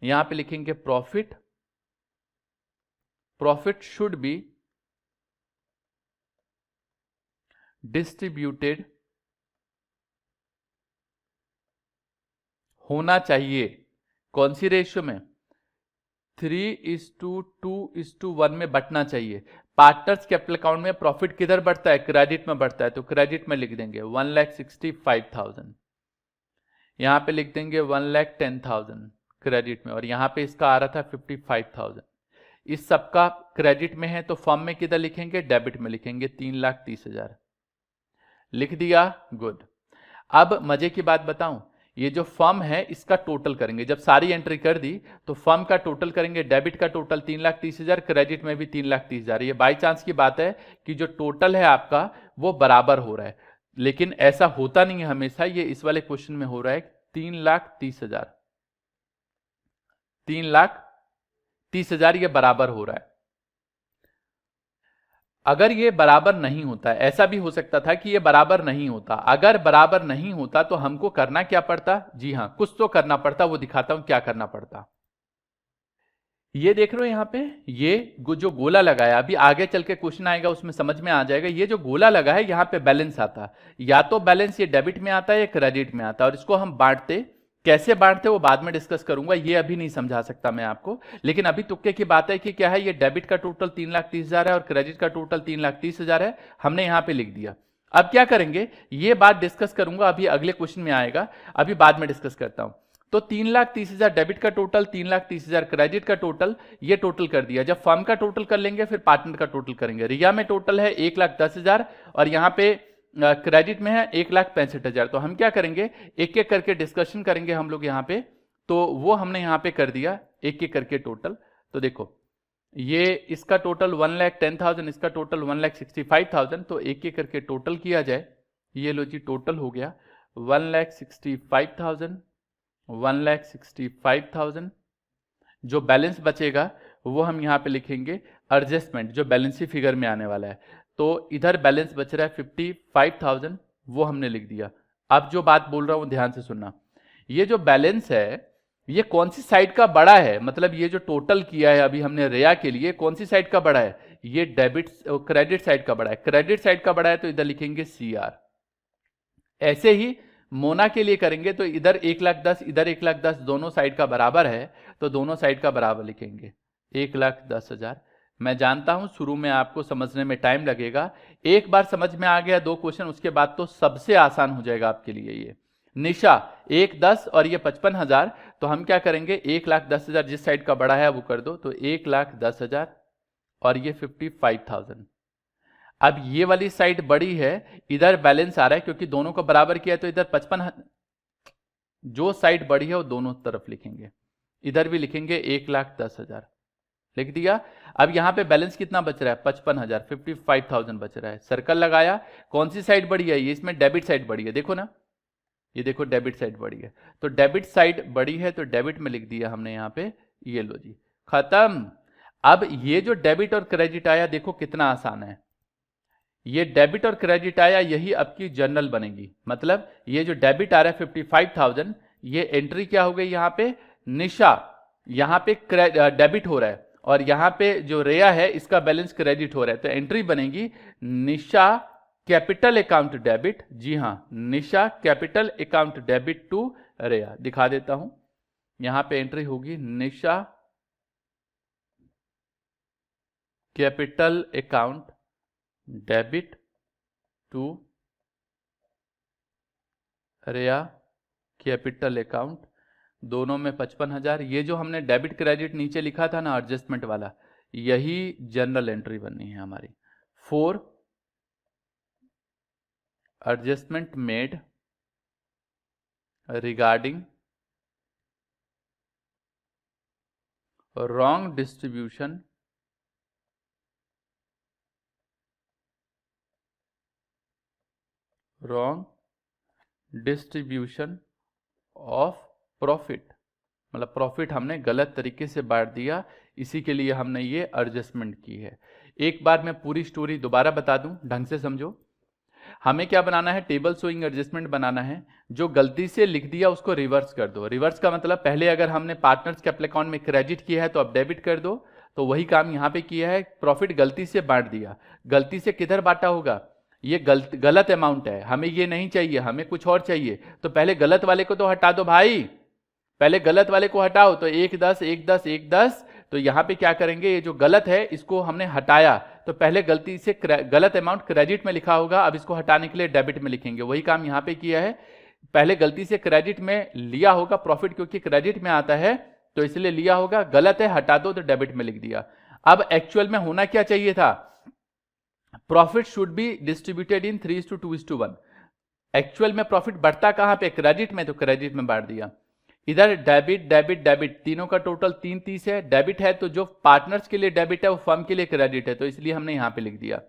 यहां पे लिखेंगे प्रॉफिट शुड बी डिस्ट्रीब्यूटेड, होना चाहिए कौन सी रेशियो में? 3:2:1 में बटना चाहिए। पार्टनर्स कैपिटल अकाउंट में प्रॉफिट किधर बढ़ता है? क्रेडिट में बढ़ता है, तो क्रेडिट में लिख देंगे 1,65,000, यहां पे लिख देंगे 1,10,000 क्रेडिट में, और यहां पे इसका आ रहा था 55,000। इस सबका क्रेडिट में है तो फर्म में किधर लिखेंगे? डेबिट में लिखेंगे 3,30,000। लिख दिया, गुड। अब मजे की बात बताऊं, ये जो फर्म है इसका टोटल करेंगे। जब सारी एंट्री कर दी तो फर्म का टोटल करेंगे। डेबिट का टोटल 3,30,000, क्रेडिट में भी 3,30,000। ये बाई चांस की बात है कि जो टोटल है आपका वो बराबर हो रहा है, लेकिन ऐसा होता नहीं है हमेशा। ये इस वाले क्वेश्चन में हो रहा है 3,30,000, 3,30,000 ये बराबर हो रहा है। अगर ये बराबर नहीं होता, ऐसा भी हो सकता था कि ये बराबर नहीं होता, अगर बराबर नहीं होता तो हमको करना क्या पड़ता? जी हाँ, कुछ तो करना पड़ता, वो दिखाता हूं क्या करना पड़ता। ये देख रहे हो यहाँ पे, ये जो गोला लगा है, अभी आगे चल के क्वेश्चन आएगा उसमें समझ में आ जाएगा। ये जो गोला लगा है यहाँ पे बैलेंस आता, या तो बैलेंस ये डेबिट में आता है या क्रेडिट में आता है, और इसको हम बांटते, कैसे बांटते वो बाद में डिस्कस करूंगा, ये अभी नहीं समझा सकता मैं आपको। लेकिन अभी तुक्के की बात है कि क्या है, ये डेबिट का टोटल 3,30,000 है और क्रेडिट का टोटल 3,30,000 है, हमने यहाँ पे लिख दिया। अब क्या करेंगे, ये बात डिस्कस करूंगा, अभी अगले क्वेश्चन में आएगा, अभी बाद में डिस्कस करता हूं। तो 3,30,000 डेबिट का टोटल, 3,30,000 क्रेडिट का टोटल, ये टोटल कर दिया। जब फर्म का टोटल कर लेंगे फिर पार्टनर का टोटल करेंगे। रिया में टोटल है 1,10,000 और यहाँ पे क्रेडिट में है 1,65,000। तो हम क्या करेंगे, एक एक करके डिस्कशन करेंगे हम लोग यहाँ पे। तो वो हमने यहाँ पे कर दिया एक एक करके टोटल। तो देखो, ये इसका टोटल 1,10,000, इसका टोटल 1,65,000। तो एक एक करके टोटल किया जाए। ये लो जी, टोटल हो गया 1,65,000, 1,65,000। जो बैलेंस बचेगा वो हम यहाँ पे लिखेंगे एडजस्टमेंट, जो बैलेंस फिगर में आने वाला है। तो इधर बैलेंस बच रहा है 55,000, वो हमने लिख दिया। अब जो बात बोल रहा हूं ध्यान से सुनना, ये जो बैलेंस है ये कौन सी साइड का बड़ा है, मतलब ये जो टोटल किया है अभी हमने रेया के लिए, कौन सी साइड का बड़ा है, ये डेबिट क्रेडिट साइड का बड़ा है। क्रेडिट साइड का बड़ा है तो इधर लिखेंगे CR। ऐसे ही मोना के लिए करेंगे तो इधर 1,10,000, इधर 1,10,000, दोनों साइड का बराबर है तो दोनों साइड का बराबर लिखेंगे 1,10,000। मैं जानता हूं शुरू में आपको समझने में टाइम लगेगा, एक बार समझ में आ गया 2 क्वेश्चन, उसके बाद तो सबसे आसान हो जाएगा आपके लिए। ये निशा 1,10,000 और ये 55,000, तो हम क्या करेंगे 1,10,000 जिस साइड का बड़ा है वो कर दो, तो 1,10,000 और ये 55,000। अब ये वाली साइड बड़ी है, इधर बैलेंस आ रहा है क्योंकि दोनों को बराबर किया, तो इधर 55, जो साइड बड़ी है वो दोनों तरफ लिखेंगे, इधर भी लिखेंगे 1,10,000, लिख दिया। अब यहां पे बैलेंस कितना बच रहा है 55,000, 55,000 बच रहा है। सर्कल लगाया, कौन सी साइड बड़ी है, ये इसमें डेबिट साइड बड़ी है, देखो ना, ये देखो डेबिट साइड बड़ी है, तो डेबिट साइड बड़ी है तो डेबिट में लिख दिया हमने यहाँ पे। ये लो जी, खत्म। अब ये जो डेबिट और क्रेडिट आया, देखो कितना आसान है, ये डेबिट और क्रेडिट आया, यही आपकी जर्नल बनेगी। मतलब ये जो डेबिट आ रहा है 55,000, ये एंट्री क्या हो गई यहाँ पे, निशा, यहाँ पे डेबिट हो रहा है और यहाँ पे जो रेया है इसका बैलेंस क्रेडिट हो रहा है, तो एंट्री बनेगी निशा कैपिटल अकाउंट डेबिट। जी हाँ, निशा कैपिटल अकाउंट डेबिट टू रेया। दिखा देता हूं, यहां पे एंट्री होगी Nisha capital account debit to रेया कैपिटल अकाउंट, दोनों में 55,000। ये जो हमने डेबिट क्रेडिट नीचे लिखा था ना एडजस्टमेंट वाला, यही जनरल एंट्री बननी है हमारी। 4 adjustment made regarding wrong distribution of profit, मतलब प्रॉफिट हमने गलत तरीके से बांट दिया, इसी के लिए हमने ये एडजस्टमेंट की है। एक बार मैं पूरी स्टोरी दोबारा बता दूं, ढंग से समझो। हमें क्या बनाना है, टेबल शोइंग एडजस्टमेंट बनाना है। जो गलती से लिख दिया उसको रिवर्स कर दो। रिवर्स का मतलब, पहले अगर हमने पार्टनर्स कैपिटल अकाउंट में क्रेडिट किया है तो अब डेबिट कर दो, तो वही काम यहाँ पे किया है। प्रॉफिट गलती से बांट दिया, गलती से किधर बांटा होगा, ये गलत अमाउंट है, हमें ये नहीं चाहिए, हमें कुछ और चाहिए। तो पहले गलत वाले को तो हटा दो भाई, पहले गलत वाले को हटाओ। तो 1,10, 1,10, 1,10, तो यहां पे क्या करेंगे, ये जो गलत है इसको हमने हटाया, तो पहले गलती से गलत अमाउंट क्रेडिट में लिखा होगा, अब इसको हटाने के लिए डेबिट में लिखेंगे। वही काम यहां पे किया है, पहले गलती से क्रेडिट में लिया होगा प्रॉफिट, क्योंकि क्रेडिट में आता है तो इसलिए लिया होगा, गलत है हटा दो तो डेबिट में लिख दिया। अब एक्चुअल में होना क्या चाहिए था, profit should be distributed in 3:2:1। Actual में प्रॉफिट बढ़ता कहां पे, क्रेडिट में, तो क्रेडिट में बांट दिया। इधर डेबिट डेबिट डेबिट, तीनों का टोटल 330 है। डेबिट है तो जो पार्टनर्स के लिए डेबिट है वो फर्म के लिए क्रेडिट है, तो इसलिए हमने यहां पे लिख दिया।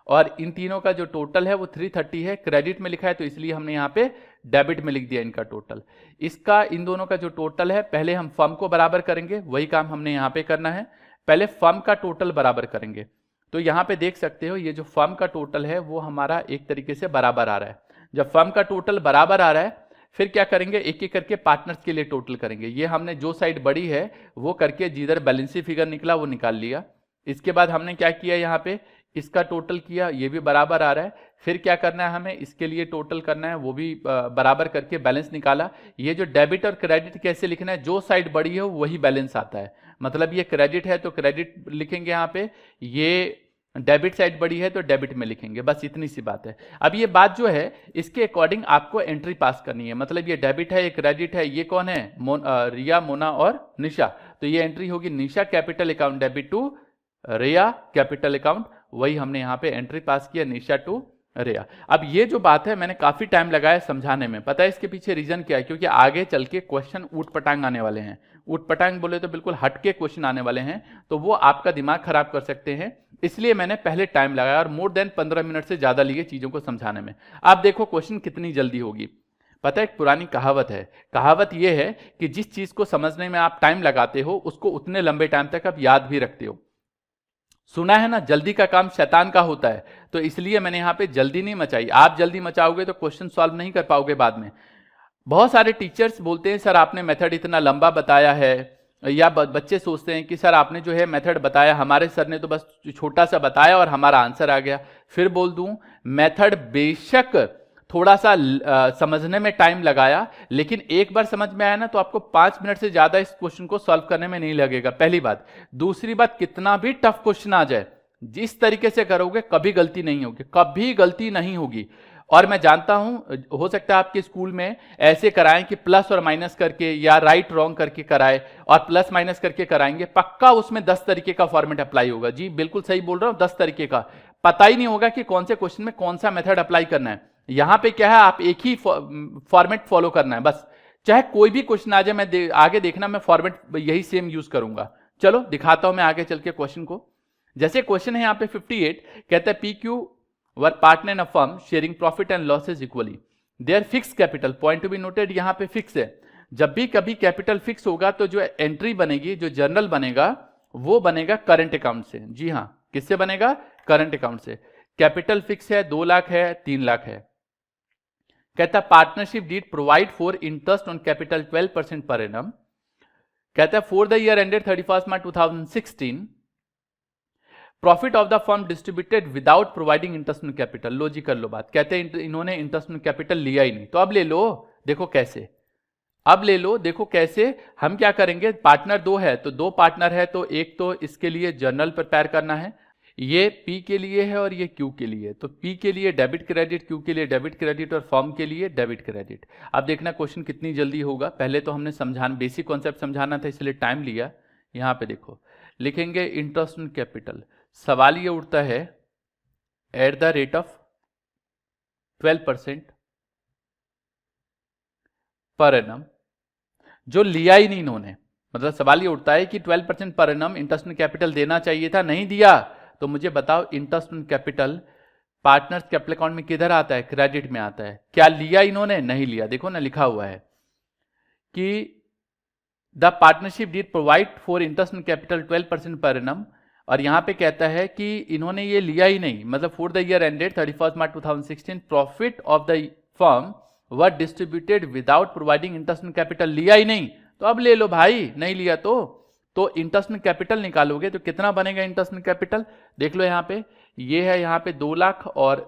और इन तीनों का जो टोटल है वो 330 है, क्रेडिट में लिखा है तो इसलिए हमने यहां पे डेबिट में लिख दिया इनका टोटल। इसका इन दोनों का जो टोटल है, पहले हम फर्म को बराबर करेंगे, वही काम हमने यहां पे करना है। पहले फर्म का टोटल बराबर करेंगे, तो यहाँ पे देख सकते हो ये जो फर्म का टोटल है वो हमारा एक तरीके से बराबर आ रहा है। जब फर्म का टोटल बराबर आ रहा है फिर क्या करेंगे, एक एक करके पार्टनर्स के लिए टोटल करेंगे। ये हमने जो साइड बड़ी है वो करके जिधर बैलेंसी फिगर निकला वो निकाल लिया। इसके बाद हमने क्या किया, यहाँ पे इसका टोटल किया, ये भी बराबर आ रहा है। फिर क्या करना है, हमें इसके लिए टोटल करना है, वो भी बराबर करके बैलेंस निकाला। ये जो डेबिट और क्रेडिट कैसे लिखना है, जो साइड बड़ी है वही बैलेंस आता है। मतलब ये क्रेडिट है तो क्रेडिट लिखेंगे यहाँ पे, ये डेबिट साइड बड़ी है तो डेबिट में लिखेंगे, बस इतनी सी बात है। अब ये बात जो है इसके अकॉर्डिंग आपको एंट्री पास करनी है। मतलब ये डेबिट है, ये क्रेडिट है, ये कौन है, रिया, मोना और निशा। तो ये एंट्री होगी Nisha capital account debit to Riya capital account. वही हमने यहाँ पे एंट्री पास किया, निशा टू रिया। अब ये जो बात है मैंने काफी टाइम लगाया समझाने में। पता है इसके पीछे रीजन क्या है, क्योंकि आगे चल के क्वेश्चन ऊट पटांग आने वाले हैं। ऊट पटांग बोले तो बिल्कुल हटके क्वेश्चन आने वाले हैं, तो वो आपका दिमाग खराब कर सकते हैं। इसलिए मैंने पहले टाइम लगाया और मोर देन 15 मिनट से ज्यादा लिए चीजों को समझाने में। आप देखो क्वेश्चन कितनी जल्दी होगी। पता है एक पुरानी कहावत है, कहावत ये है कि जिस चीज को समझने में आप टाइम लगाते हो उसको उतने लंबे टाइम तक आप याद भी रखते हो। सुना है ना, जल्दी का काम शैतान का होता है। तो इसलिए मैंने यहाँ पे जल्दी नहीं मचाई। आप जल्दी मचाओगे तो क्वेश्चन सॉल्व नहीं कर पाओगे बाद में। बहुत सारे टीचर्स बोलते हैं सर आपने मेथड इतना लंबा बताया है, या बच्चे सोचते हैं कि सर आपने जो है मेथड बताया, हमारे सर ने तो बस छोटा सा बताया और हमारा आंसर आ गया। फिर बोल दूं, मेथड बेशक थोड़ा सा समझने में टाइम लगाया, लेकिन एक बार समझ में आया ना तो आपको 5 मिनट से ज्यादा इस क्वेश्चन को सॉल्व करने में नहीं लगेगा, पहली बात। दूसरी बात, कितना भी टफ क्वेश्चन आ जाए, जिस तरीके से करोगे कभी गलती नहीं होगी, कभी गलती नहीं होगी। और मैं जानता हूं हो सकता है आपके स्कूल में ऐसे कराएं कि प्लस और माइनस करके या राइट रॉन्ग करके कराए, और प्लस माइनस करके कराएंगे, पक्का उसमें 10 तरीके का फॉर्मेट अप्लाई होगा। जी बिल्कुल सही बोल रहा हूं, 10 तरीके का। पता ही नहीं होगा कि कौन से क्वेश्चन में कौन सा मेथड अप्लाई करना है। यहां पे क्या है, आप एक ही फॉर्मेट फॉलो करना है बस। चाहे कोई भी क्वेश्चन आ जाए, मैं आगे देखना मैं फॉर्मेट यही सेम यूज करूंगा। चलो दिखाता हूं मैं आगे चल के क्वेश्चन को। जैसे क्वेश्चन है यहाँ पे 58, कहता है PQ were partner in a firm sharing profit and losses equally, their fix capital, point to be noted, यहाँ पे फिक्स है। जब भी कभी कैपिटल फिक्स होगा तो जो एंट्री बनेगी, जो जर्नल बनेगा, वो बनेगा करंट अकाउंट से। जी हाँ, किससे बनेगा, करंट अकाउंट से। कैपिटल फिक्स है, 2 लाख है, 3 लाख है। कहता partnership deed provide for interest on capital 12% per annum. कहता है for the year ended 31 March 2016 profit of the firm distributed without providing interest on capital. लो जी कर लो बात। कहते हैं इन्होंने इंटरेस्ट ऑन कैपिटल लिया ही नहीं, तो अब ले लो, देखो कैसे, अब ले लो, देखो कैसे। हम क्या करेंगे, पार्टनर 2 है तो 2 पार्टनर है, तो एक तो इसके लिए जर्नल प्रिपेयर करना है, ये P के लिए है और ये Q के लिए। तो P के लिए डेबिट क्रेडिट, Q के लिए डेबिट क्रेडिट और फर्म के लिए डेबिट क्रेडिट। अब देखना क्वेश्चन कितनी जल्दी होगा। पहले तो हमने समझाना, बेसिक कॉन्सेप्ट समझाना था, इसलिए टाइम लिया। यहां पे देखो लिखेंगे इंटरेस्ट ऑन कैपिटल। सवाल ये उठता है at the rate of 12% per annum, जो लिया ही नहीं इन्होंने। मतलब सवाल ये उठता है कि 12% per annum interest on capital देना चाहिए था, नहीं दिया। तो मुझे बताओ interest on capital partners capital account में किधर आता है, क्रेडिट में आता है। क्या लिया इन्होंने, नहीं लिया। देखो ना लिखा हुआ है कि the partnership deed provide for interest on capital 12% per annum, और यहां पे कहता है कि इन्होंने ये लिया ही नहीं। मतलब for the year ended 31 March 2016 profit of the firm were distributed without providing interest on capital, लिया ही नहीं। तो अब ले लो भाई, नहीं लिया तो इंटरेस्ट में कैपिटल निकालोगे तो कितना बनेगा इंटरेस्ट में कैपिटल, देख लो यहाँ पे। ये है यहाँ पे 2 लाख और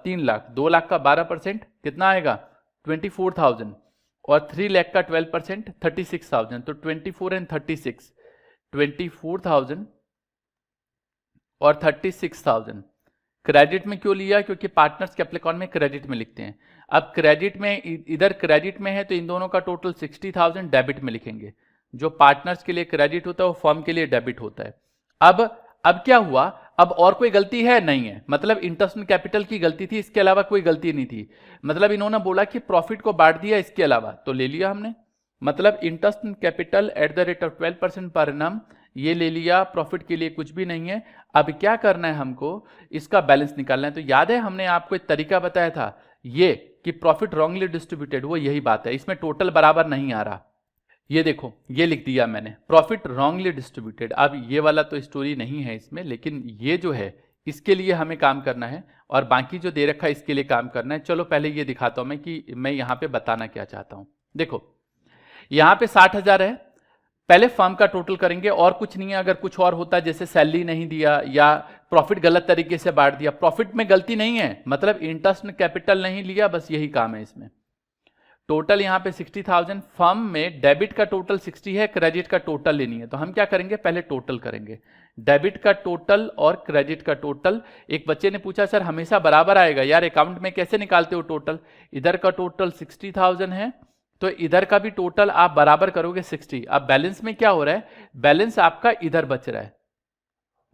3 लाख। 2 लाख का 12% कितना आएगा, 24,000, और 3 लाख का 12% 36,000। तो 24 एंड 36, 24,000 और 36,000। क्रेडिट में क्यों लिया, क्योंकि पार्टनर्स कैपिटल अकाउंट में क्रेडिट में लिखते हैं। अब क्रेडिट में, इधर क्रेडिट में है तो इन दोनों का टोटल 60,000 डेबिट में लिखेंगे। जो पार्टनर्स के लिए क्रेडिट होता है वो फर्म के लिए डेबिट होता है। अब क्या हुआ, अब और कोई गलती है, नहीं है। मतलब इंटरेस्ट ऑन कैपिटल की गलती थी, इसके अलावा कोई गलती नहीं थी। मतलब इन्होंने बोला कि प्रॉफिट को बांट दिया, इसके अलावा, तो ले लिया हमने। मतलब interest on capital at the rate of 12% per annum, ये ले लिया, प्रॉफिट के लिए कुछ भी नहीं है। अब क्या करना है हमको, इसका बैलेंस निकालना है। तो याद है हमने आपको एक तरीका बताया था, ये कि प्रॉफिट रॉन्गली डिस्ट्रीब्यूटेड, वो यही बात है। इसमें टोटल बराबर नहीं आ रहा, ये देखो, ये लिख दिया मैंने, प्रॉफिट रॉन्गली डिस्ट्रीब्यूटेड। अब ये वाला तो स्टोरी नहीं है इसमें, लेकिन ये जो है इसके लिए हमें काम करना है, और बाकी जो दे रखा है इसके लिए काम करना है। चलो पहले ये दिखाता हूं मैं कि मैं यहां पे बताना क्या चाहता हूं। देखो यहां पे 60,000 है, पहले फर्म का टोटल करेंगे और कुछ नहीं है। अगर कुछ और होता, जैसे सैलरी नहीं दिया या प्रॉफिट गलत तरीके से बांट दिया, प्रॉफिट में गलती नहीं है, मतलब इंटरेस्ट कैपिटल नहीं लिया, बस यही काम है इसमें। टोटल यहां पे 60,000, फर्म में डेबिट का टोटल 60 है, क्रेडिट का टोटल लेनी है, तो हम क्या करेंगे, पहले टोटल करेंगे, डेबिट का टोटल और क्रेडिट का टोटल। एक बच्चे ने पूछा सर हमेशा बराबर आएगा, यार अकाउंट में कैसे निकालते हो टोटल, इधर का टोटल 60,000 है तो इधर का भी टोटल आप बराबर करोगे 60। अब बैलेंस में क्या हो रहा है, बैलेंस आपका इधर बच रहा है,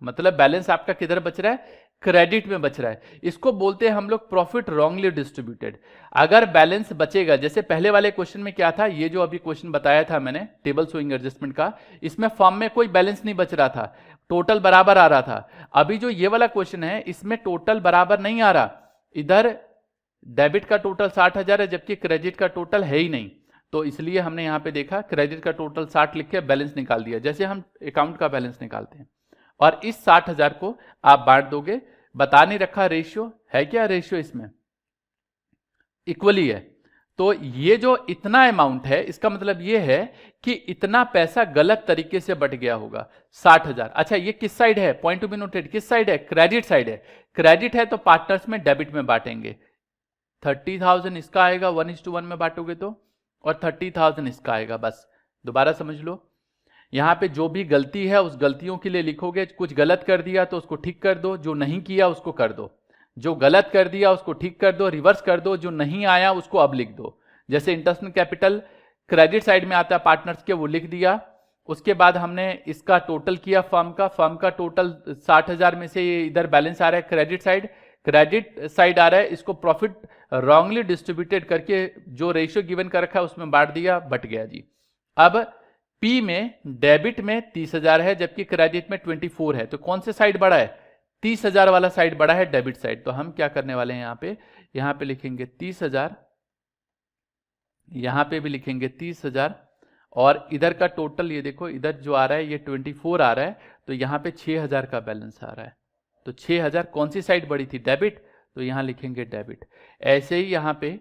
मतलब बैलेंस आपका किधर बच रहा है, क्रेडिट में बच रहा है। इसको बोलते हैं हम लोग प्रॉफिट रॉन्गली डिस्ट्रीब्यूटेड। अगर बैलेंस बचेगा, जैसे पहले वाले क्वेश्चन में क्या था, ये जो अभी क्वेश्चन बताया था मैंने टेबल शोइंग एडजस्टमेंट का, इसमें फॉर्म में कोई बैलेंस नहीं बच रहा था, टोटल बराबर आ रहा था। अभी जो ये वाला क्वेश्चन है इसमें टोटल बराबर नहीं आ रहा, इधर डेबिट का टोटल 60,000 है जबकि क्रेडिट का टोटल है ही नहीं, तो इसलिए हमने यहां पे देखा क्रेडिट का टोटल 60 लिख के बैलेंस निकाल दिया, जैसे हम अकाउंट का बैलेंस निकालते हैं। और इस 60,000 को आप बांट दोगे, बता नहीं रखा रेशियो है, क्या रेशियो इसमें इक्वली है, तो ये जो इतना अमाउंट है इसका मतलब ये है कि इतना पैसा गलत तरीके से बट गया होगा 60,000। अच्छा ये किस साइड है, पॉइंट टू बी नोटेड, किस साइड है, क्रेडिट साइड है। क्रेडिट है तो पार्टनर्स में डेबिट में बांटेंगे, 30,000 इसका आएगा 1:1 में बांटोगे तो, और 30,000 इसका आएगा, बस दोबारा समझ लो। यहां पे जो भी गलती है उस गलतियों के लिए लिखोगे, कुछ गलत कर दिया तो उसको ठीक कर दो, जो नहीं किया उसको कर दो, जो गलत कर दिया उसको ठीक कर दो, रिवर्स कर दो, जो नहीं आया उसको अब लिख दो। जैसे इंटरेस्ट कैपिटल क्रेडिट साइड में आता है पार्टनर्स के, वो लिख दिया। उसके बाद हमने इसका टोटल किया, फर्म का टोटल 60,000 में से ये इधर बैलेंस आ रहा है क्रेडिट साइड आ रहा है, इसको प्रॉफिट रॉन्गली डिस्ट्रीब्यूटेड करके जो रेशियो गिवन कर रखा है उसमें बांट दिया, बट गया जी। अब पी में डेबिट में 30,000 है जबकि क्रेडिट में 24 है, तो कौन से साइड बड़ा है, 30,000 वाला साइड बड़ा है, डेबिट साइड। तो हम क्या करने वाले हैं, यहां पे लिखेंगे 30,000, यहां पे भी लिखेंगे 30,000, और इधर का टोटल ये देखो, इधर जो आ रहा है ये 24 आ रहा है, तो यहां पे 6,000 का बैलेंस आ रहा है। तो 6,000 कौन सी साइड बड़ी थी, डेबिट, तो यहां लिखेंगे डेबिट। ऐसे ही यहां पे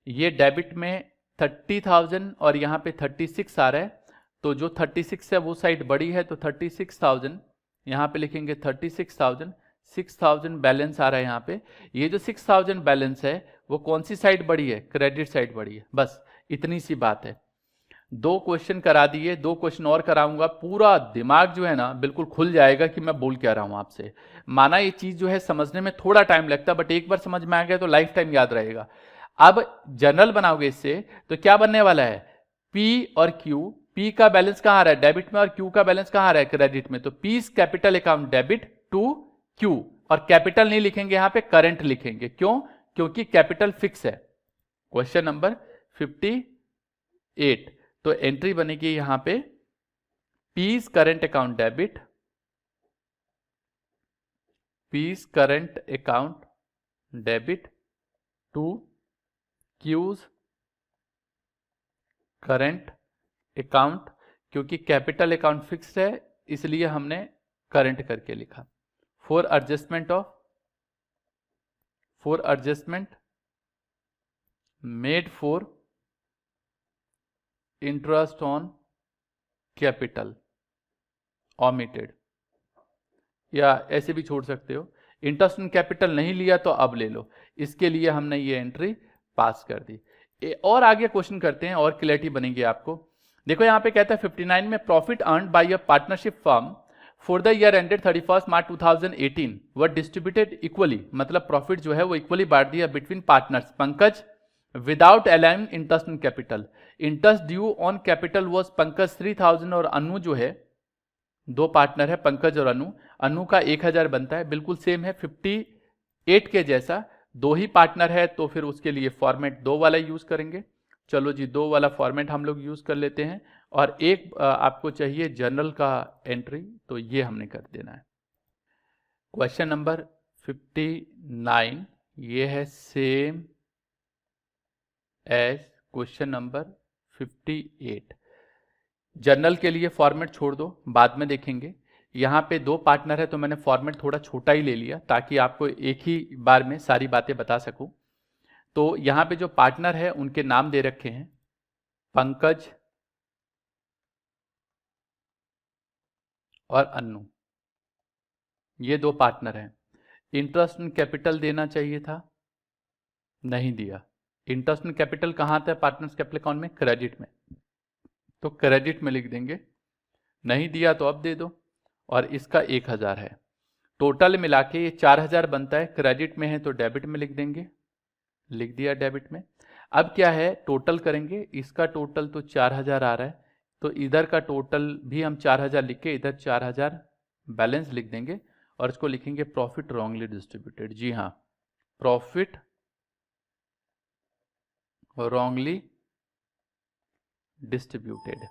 ये डेबिट में 30,000 और यहां पे 36 आ रहा है, तो जो 36 है वो साइड बड़ी है, तो 36,000 यहां पे लिखेंगे 36,000, 6,000 बैलेंस आ रहा है यहाँ पे। ये जो 6,000 बैलेंस है वो कौन सी साइड बड़ी है, क्रेडिट साइड बड़ी है, बस इतनी सी बात है। 2 क्वेश्चन करा दिए, 2 क्वेश्चन और कराऊंगा, पूरा दिमाग जो है ना बिल्कुल खुल जाएगा कि मैं बोल क्या रहा हूं आपसे। माना ये चीज जो है समझने में थोड़ा टाइम लगता है, बट एक बार समझ में आ गया तो लाइफ टाइम याद रहेगा। अब जनरल बनाओगे इससे तो क्या बनने वाला है, पी और क्यू, पी का बैलेंस कहां आ रहा है, डेबिट में, और क्यू का बैलेंस कहां आ रहा है, क्रेडिट में। तो P capital account debit to Q, और कैपिटल नहीं लिखेंगे यहां पे, करंट लिखेंगे, क्यों, क्योंकि कैपिटल फिक्स है। क्वेश्चन नंबर 58, तो एंट्री बनेगी यहां पे, P's current account debit, P's current account debit to Q's current account, क्योंकि कैपिटल अकाउंट फिक्स्ड है इसलिए हमने करंट करके लिखा। For adjustment made for interest on capital omitted, या ऐसे भी छोड़ सकते हो, इंटरेस्ट ऑन कैपिटल नहीं लिया तो अब ले लो, इसके लिए हमने ये एंट्री पास कर दी। और आगे क्वेश्चन करते हैं और क्लैरिटी बनेगी आपको। देखो यहां पे कहता है 59 में, profit earned by a partnership firm for the year ended 31 March 2018 were distributed equally, मतलब प्रॉफिट जो है वो इक्वली बांट दिया between partners. Pankaj without allowing interest on capital, interest due on capital was Pankaj 3,000 और अनु जो है, 2 पार्टनर है पंकज और अनु का 1,000 बनता है, बिल्कुल सेम है 58 के जैसा। 2 ही पार्टनर है तो फिर उसके लिए फॉर्मेट 2 वाला यूज करेंगे। चलो जी 2 वाला फॉर्मेट हम लोग यूज कर लेते हैं, और एक आपको चाहिए जनरल का एंट्री, तो ये हमने कर देना है। क्वेश्चन नंबर 59 ये है same as question number 58। Journal के लिए फॉर्मेट छोड़ दो, बाद में देखेंगे। यहाँ पे 2 पार्टनर है तो मैंने फॉर्मेट थोड़ा छोटा ही ले लिया ताकि आपको एक ही बार में सारी बातें बता सकूं। तो यहाँ पे जो पार्टनर है उनके नाम दे रखे हैं, पंकज और अन्नू, ये 2 पार्टनर हैं। इंटरेस्ट इन कैपिटल देना चाहिए था, नहीं दिया। इंटरेस्ट इन कैपिटल कहाँ आता है पार्टनर्स कैपिटल अकाउंट में? क्रेडिट में, तो क्रेडिट में लिख देंगे। नहीं दिया तो अब दे दो। और इसका 1000 है। टोटल मिला के ये 4000 बनता है, क्रेडिट में है तो डेबिट में लिख देंगे, लिख दिया डेबिट में। अब क्या है, टोटल करेंगे, इसका टोटल तो 4000 आ रहा है, तो इधर का टोटल भी हम 4000 लिख के इधर 4000 बैलेंस लिख देंगे और इसको लिखेंगे प्रॉफिट रॉन्गली डिस्ट्रीब्यूटेड। जी हाँ, प्रॉफिट रॉन्गली डिस्ट्रीब्यूटेड।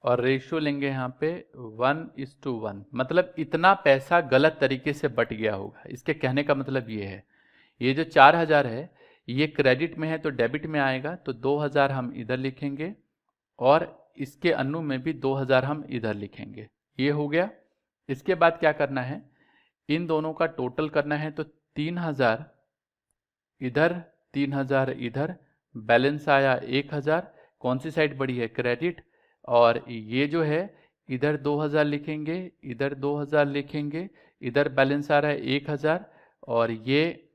और रेशियो लेंगे यहाँ पे 1:1, मतलब इतना पैसा गलत तरीके से बट गया होगा। इसके कहने का मतलब ये है, ये जो 4000 है ये क्रेडिट में है तो डेबिट में आएगा, तो 2000 हम इधर लिखेंगे और इसके अन्नु में भी 2000 हम इधर लिखेंगे। ये हो गया। इसके बाद क्या करना है, इन दोनों का टोटल करना है, तो 3000 इधर, 3000 इधर, बैलेंस आया 1000। कौन सी साइड बड़ी है? क्रेडिट। और ये जो है इधर 2000 लिखेंगे, इधर 2000 लिखेंगे, इधर बैलेंस आ रहा है 1000 और ये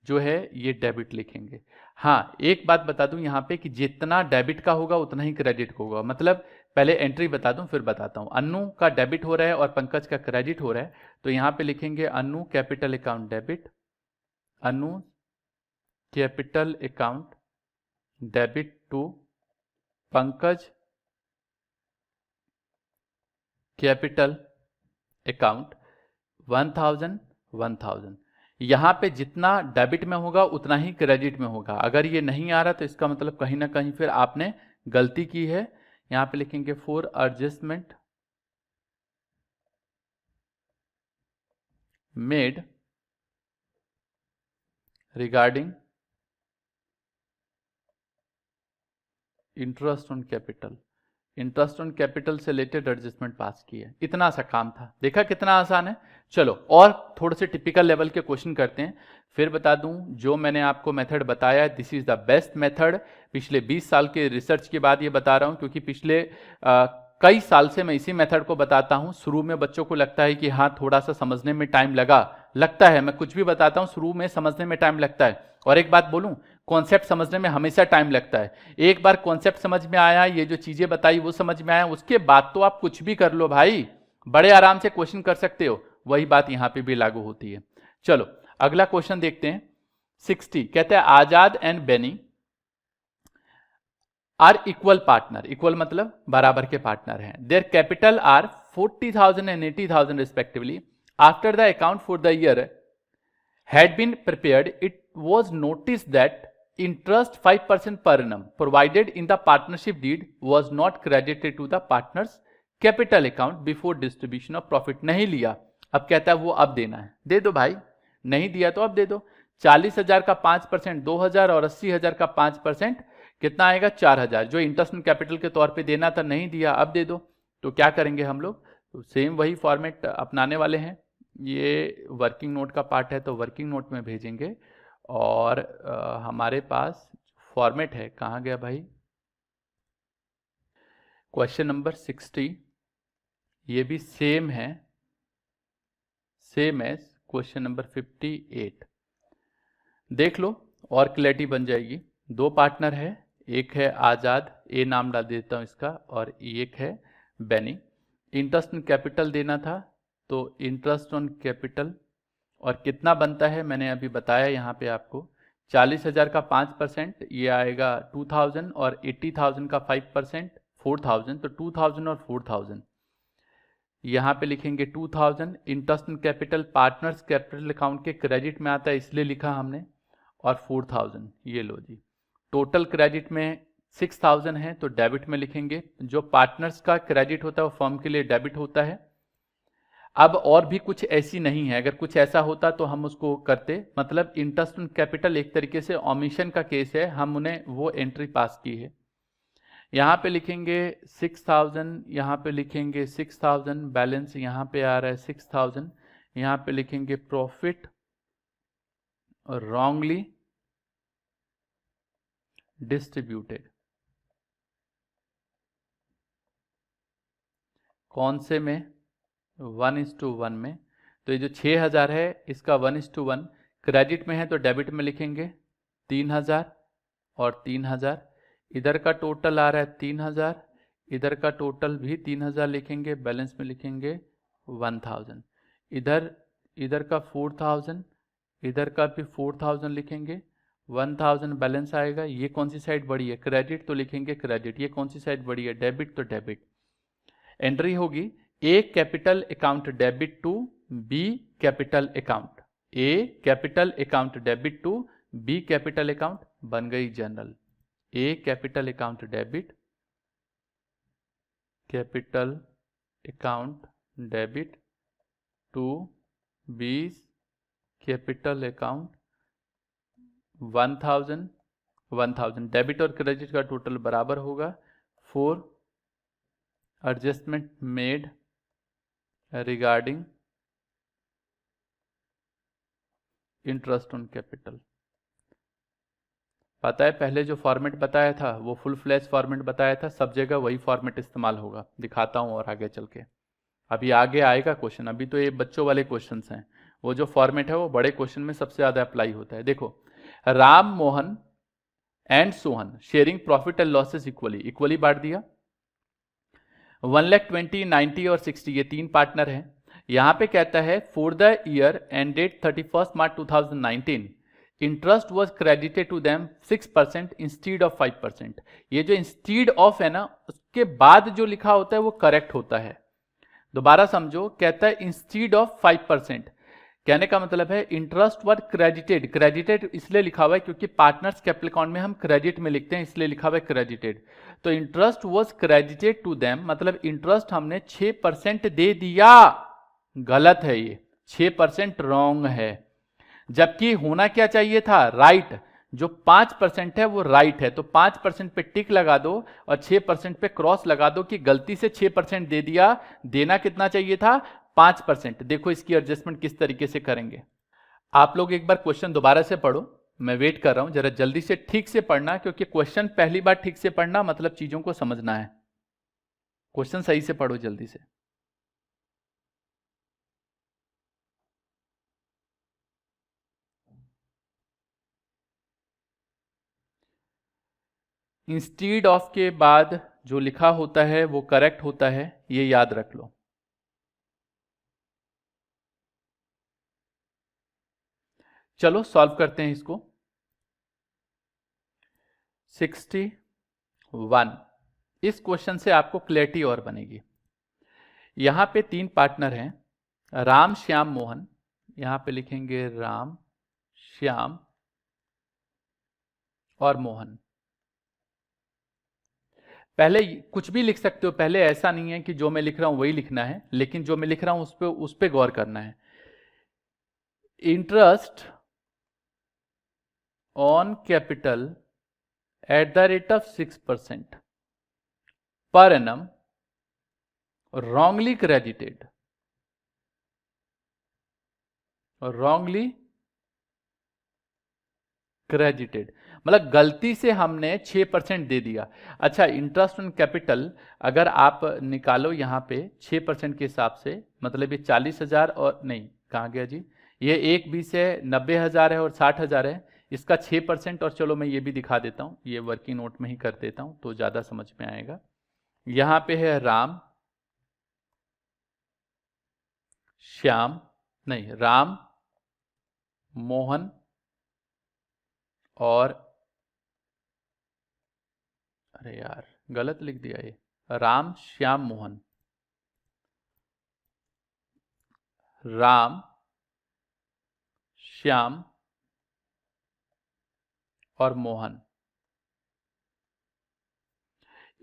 जो है ये डेबिट लिखेंगे। हाँ, एक बात बता दूं यहाँ पे कि जितना डेबिट का होगा उतना ही क्रेडिट का होगा। मतलब पहले एंट्री बता दूं फिर बताता हूँ। अन्नू का डेबिट हो रहा है और पंकज का क्रेडिट हो रहा है, तो यहाँ पे लिखेंगे Annu capital account debit, Annu capital account debit to Pankaj capital account 1000। यहां पे जितना डेबिट में होगा उतना ही क्रेडिट में होगा। अगर ये नहीं आ रहा तो इसका मतलब कहीं ना कहीं फिर आपने गलती की है। यहां पे लिखेंगे for adjustment made regarding interest on capital, interest on capital से रिलेटेड एडजस्टमेंट पास की है। इतना सा काम था, देखा कितना आसान है। चलो और थोड़े से टिपिकल लेवल के क्वेश्चन करते हैं। फिर बता दूं, जो मैंने आपको मेथड बताया this is the best method. पिछले 20 साल के रिसर्च के बाद ये बता रहा हूं, क्योंकि पिछले कई साल से मैं इसी मेथड को बताता हूं। शुरू में बच्चों को लगता है कि हाँ थोड़ा सा समझने में टाइम लगता है। मैं कुछ भी बताता हूं शुरू में समझने में टाइम लगता है। और एक बात बोलूं, कॉन्सेप्ट समझने में हमेशा टाइम लगता है। एक बार कॉन्सेप्ट समझ में आया, ये जो चीजें बताई वो समझ में आया, उसके बाद तो आप कुछ भी कर लो भाई, बड़े आराम से क्वेश्चन कर सकते हो। वही बात यहां पे भी लागू होती है। चलो अगला क्वेश्चन देखते हैं। 60 कहते हैं Azad and Benny are equal partner, equal मतलब बराबर के पार्टनर हैं। Their capital are 40,000 and 80,000 respectively. After the account for the year had been prepared, it was noticed that interest 5% per annum provided in the partnership deed was not credited to the partner's capital account before distribution of profit। नहीं लिया, अब कहता है वो अब देना है, दे दो भाई। नहीं दिया तो अब दे दो। 40,000 का 5% 2000 और 80,000 का 5% कितना आएगा? 4000, जो इंटरेस्ट इन कैपिटल के तौर पे देना था, नहीं दिया, अब दे दो। तो क्या करेंगे हम लोग? तो सेम वही फॉर्मेट अपनाने वाले हैं। ये वर्किंग नोट का पार्ट है तो वर्किंग नोट में भेजेंगे। और हमारे पास फॉर्मेट है, कहाँ गया भाई? क्वेश्चन नंबर 60, ये भी सेम है, सेम एज क्वेश्चन नंबर 58। देख लो और क्लैरिटी बन जाएगी। 2 पार्टनर है, एक है आजाद, ए नाम डाल देता हूं इसका, और एक है बेनी। इंटरेस्ट इन कैपिटल देना था, तो इंटरेस्ट ऑन कैपिटल और कितना बनता है मैंने अभी बताया यहाँ पे आपको। 40,000 का 5% ये आएगा 2000 और 80,000 का 5% 4000, तो 2000 और 4000 यहाँ पे लिखेंगे 2000। Interest in capital partners capital account के क्रेडिट में आता है इसलिए लिखा हमने, और 4000 ये लो जी। टोटल क्रेडिट में 6000 है तो डेबिट में लिखेंगे। जो पार्टनर्स का क्रेडिट होता है वो फर्म के लिए डेबिट होता है। अब और भी कुछ ऐसी नहीं है, अगर कुछ ऐसा होता तो हम उसको करते, मतलब इंटरेस्ट ऑन कैपिटल एक तरीके से ओमिशन का केस है, हम उन्हें वो एंट्री पास की है। यहाँ पे लिखेंगे 6000, यहाँ पे लिखेंगे 6000, बैलेंस यहाँ पे आ रहा है 6000, यहाँ पे लिखेंगे प्रॉफिट रॉन्गली डिस्ट्रीब्यूटेड। कौन से में? 1:1 में। तो ये जो 6000 है इसका 1:1 क्रेडिट में है तो डेबिट में लिखेंगे 3000 और 3000, इधर का टोटल आ रहा है 3000, इधर का टोटल भी 3000 लिखेंगे, बैलेंस में लिखेंगे 1000, इधर इधर का 4000, इधर का भी 4000 लिखेंगे, 1000 बैलेंस आएगा। ये कौन सी साइड बड़ी है? क्रेडिट, तो लिखेंगे क्रेडिट। ये कौन सी साइड बड़ी है? डेबिट, तो डेबिट। एंट्री होगी A capital account debit to B capital account, A capital account debit to B capital account, बन गई journal. A capital account debit, capital account debit to B capital account 1000 debit और credit का total बराबर होगा 4 adjustment made regarding interest on capital. पता है पहले जो फॉर्मेट बताया था वो फुल फ्लैश फॉर्मेट बताया था, सब जगह वही फॉर्मेट इस्तेमाल होगा, दिखाता हूँ और आगे चल के। अभी आगे आएगा क्वेश्चन, अभी तो ये बच्चों वाले क्वेश्चंस हैं, वो जो फॉर्मेट है वो बड़े क्वेश्चन में सबसे ज्यादा अप्लाई होता है। देखो, Ram Mohan and Sohan sharing profit and losses equally बांट दिया। 1,20,000, 90 और 60 ये 3 पार्टनर हैं। यहां पे कहता है for the year ended 31 March 2019 interest was credited to them 6% instead of 5%। ये जो इंस्टीड ऑफ है ना, उसके बाद जो लिखा होता है वो करेक्ट होता है। दोबारा समझो, कहता है इंस्टीड ऑफ 5%, कहने का मतलब है इंटरेस्ट वर्ड क्रेडिटेड। क्रेडिटेड इसलिए लिखा हुआ है क्योंकि पार्टनर्स कैपिटल अकाउंट में हम क्रेडिट में लिखते हैं, इसलिए लिखा हुआ है क्रेडिटेड। तो interest was credited to them, मतलब इंटरेस्ट हमने 6% दे दिया। गलत है ये, 6% रॉन्ग है, जबकि होना क्या चाहिए था? राइट। जो 5% है वो राइट है, तो 5% पे टिक लगा दो और 6% पे क्रॉस लगा दो कि गलती से 6% दे दिया, देना कितना चाहिए था? 5%। देखो इसकी एडजस्टमेंट किस तरीके से करेंगे। आप लोग एक बार क्वेश्चन दोबारा से पढ़ो, मैं वेट कर रहा हूं, जरा जल्दी से ठीक से पढ़ना, क्योंकि क्वेश्चन पहली बार ठीक से पढ़ना मतलब चीजों को समझना है। क्वेश्चन सही से पढ़ो जल्दी से। इंस्टीड ऑफ के बाद जो लिखा होता है वो करेक्ट होता है, ये याद रख लो। चलो सॉल्व करते हैं इसको। 61, इस क्वेश्चन से आपको क्लैरिटी और बनेगी। यहां पे 3 पार्टनर हैं, राम श्याम मोहन। यहां पे लिखेंगे राम श्याम और मोहन। पहले कुछ भी लिख सकते हो, पहले ऐसा नहीं है कि जो मैं लिख रहा हूं वही लिखना है, लेकिन जो मैं लिख रहा हूं उस पे गौर करना है। Interest on capital at the rate of 6% per annum wrongly credited, wrongly credited मतलब गलती से हमने 6% दे दिया। अच्छा, इंटरेस्ट ऑन कैपिटल अगर आप निकालो यहां पे 6% के हिसाब से, मतलब ये 40,000 और नहीं, कहां गया जी, ये एक 20 है, 90,000 है और 60,000 है, इसका 6%। और चलो मैं ये भी दिखा देता हूं, ये वर्किंग नोट में ही कर देता हूं तो ज्यादा समझ में आएगा। यहां पे है राम श्याम, नहीं, राम मोहन और, अरे यार गलत लिख दिया, ये राम श्याम मोहन, राम श्याम और मोहन।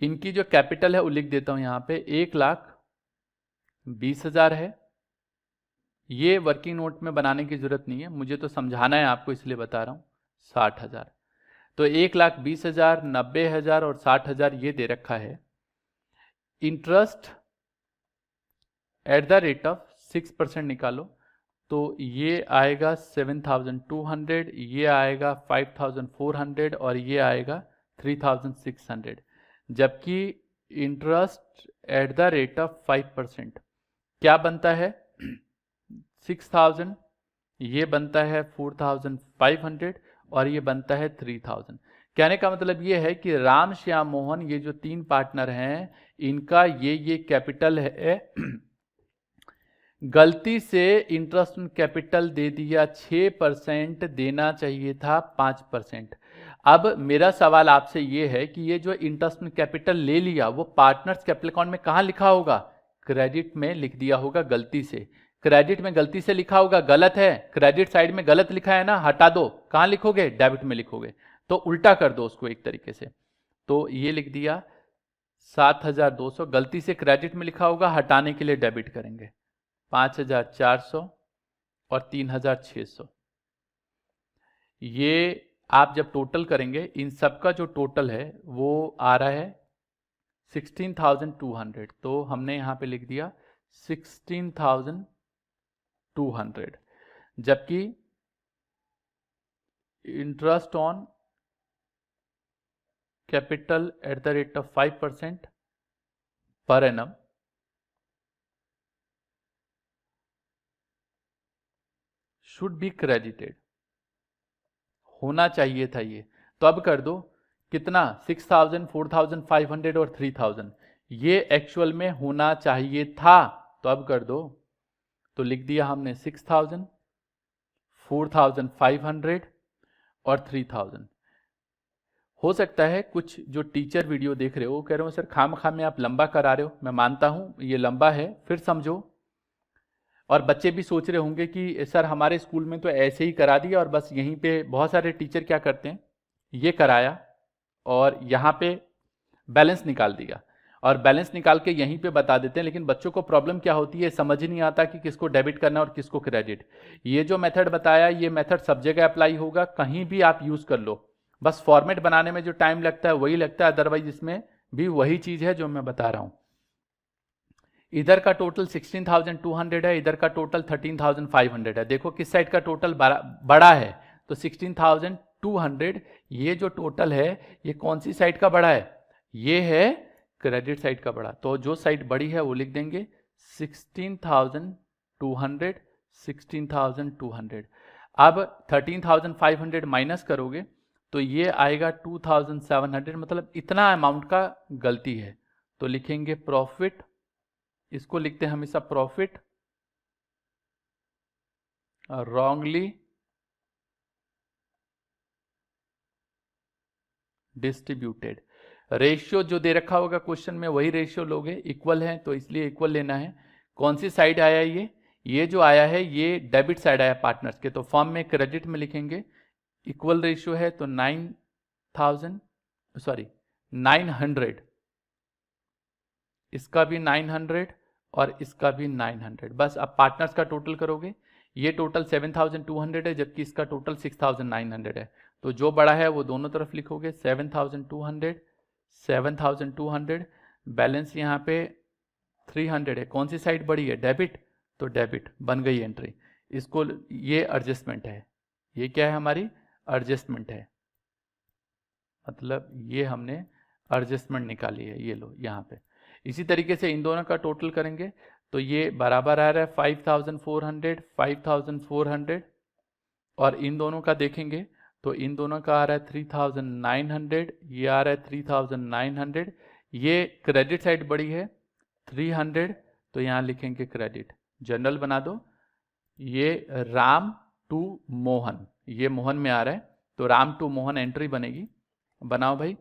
इनकी जो कैपिटल है वो लिख देता हूं यहां पे, 1,20,000 है ये वर्किंग नोट में बनाने की जरूरत नहीं है, मुझे तो समझाना है आपको इसलिए बता रहा हूँ। 60,000, तो 1,20,000, 90,000 और 60,000 ये दे रखा है। Interest at the rate of 6% निकालो, तो ये आएगा 7,200, ये आएगा 5,400 और ये आएगा 3,600। जबकि interest at the rate of 5% क्या बनता है? 6,000, ये बनता है 4,500 और ये बनता है 3,000। कहने का मतलब ये है कि राम, श्याम, मोहन, ये जो तीन पार्टनर हैं, इनका ये कैपिटल है। गलती से इंटरेस्ट ऑन कैपिटल दे दिया 6%, देना चाहिए था 5%। अब मेरा सवाल आपसे ये है कि ये जो इंटरेस्ट ऑन कैपिटल ले लिया वो पार्टनर्स कैपिटल अकाउंट में कहाँ लिखा होगा? क्रेडिट में लिख दिया होगा गलती से। क्रेडिट में गलती से लिखा होगा, गलत है, क्रेडिट साइड में गलत लिखा है ना, हटा दो। कहाँ लिखोगे? डेबिट में लिखोगे। तो उल्टा कर दो उसको एक तरीके से। तो ये लिख दिया 7,200, गलती से क्रेडिट में लिखा होगा, हटाने के लिए डेबिट करेंगे। 5,400 और 3,600। ये आप जब टोटल करेंगे इन सब का जो टोटल है वो आ रहा है 16,200। तो हमने यहां पे लिख दिया 16,200। जबकि interest on capital at the rate of 5% per annum should be credited, होना चाहिए था ये। तो अब कर दो कितना? 6,000, 4,500 और 3,000, ये एक्चुअल में होना चाहिए था। तो अब कर दो, तो लिख दिया हमने 6,000, 4,500 और 3,000। हो सकता है कुछ जो टीचर वीडियो देख रहे हो कह रहे हो सर खाम में आप लंबा करा रहे हो। मैं मानता हूं ये लंबा है, फिर समझो। और बच्चे भी सोच रहे होंगे कि सर हमारे स्कूल में तो ऐसे ही करा दिया और बस यहीं पे बहुत सारे टीचर क्या करते हैं, ये कराया और यहाँ पे बैलेंस निकाल दिया और बैलेंस निकाल के यहीं पे बता देते हैं। लेकिन बच्चों को प्रॉब्लम क्या होती है, समझ ही नहीं आता कि किसको डेबिट करना और किसको क्रेडिट। ये जो मेथड बताया ये मेथड सब जगह अप्लाई होगा, कहीं भी आप यूज कर लो। बस फॉर्मेट बनाने में जो टाइम लगता है वही लगता है, अदरवाइज इसमें भी वही चीज है जो मैं बता रहा हूं। इधर का टोटल 16,200 है, इधर का टोटल 13,500 है। देखो किस साइड का टोटल बड़ा है, तो 16,200। ये जो टोटल है ये कौन सी साइड का बड़ा है? ये है क्रेडिट साइड का बड़ा। तो जो साइड बड़ी है वो लिख देंगे 16,200, 16,200। अब 13,500 माइनस करोगे तो ये आएगा 2,700, मतलब इतना अमाउंट का गलती है। तो लिखेंगे प्रॉफिट, इसको लिखते हैं हमेशा प्रॉफिट रॉन्गली डिस्ट्रीब्यूटेड। रेशियो जो दे रखा होगा क्वेश्चन में वही रेशियो लोगे, इक्वल है तो इसलिए इक्वल लेना है। कौन सी साइड आया ये जो आया है ये डेबिट साइड आया पार्टनर्स के, तो फॉर्म में क्रेडिट में लिखेंगे। इक्वल रेशियो है तो 900, इसका भी 900 और इसका भी 900। बस अब पार्टनर्स का टोटल करोगे, ये टोटल 7,200 है जबकि इसका टोटल 6,900 है। तो जो बड़ा है वो दोनों तरफ लिखोगे 7,200, 7,200। बैलेंस यहाँ पे 300 है। कौन सी साइड बड़ी है? डेबिट, तो डेबिट बन गई एंट्री। इसको ये एडजस्टमेंट है, ये क्या है हमारी एडजस्टमेंट है, मतलब ये हमने एडजस्टमेंट निकाली है। ये लो यहाँ पे। इसी तरीके से इन दोनों का टोटल करेंगे तो ये बराबर आ रहा है 5,400, 5,400। और इन दोनों का देखेंगे तो इन दोनों का आ रहा है 3,900, ये आ रहा है 3,900। ये क्रेडिट साइड बड़ी है 300, तो यहाँ लिखेंगे क्रेडिट, जनरल बना दो। ये राम टू मोहन, ये मोहन में आ रहा है तो राम टू मोहन एंट्री बनेगी। बनाओ भाई,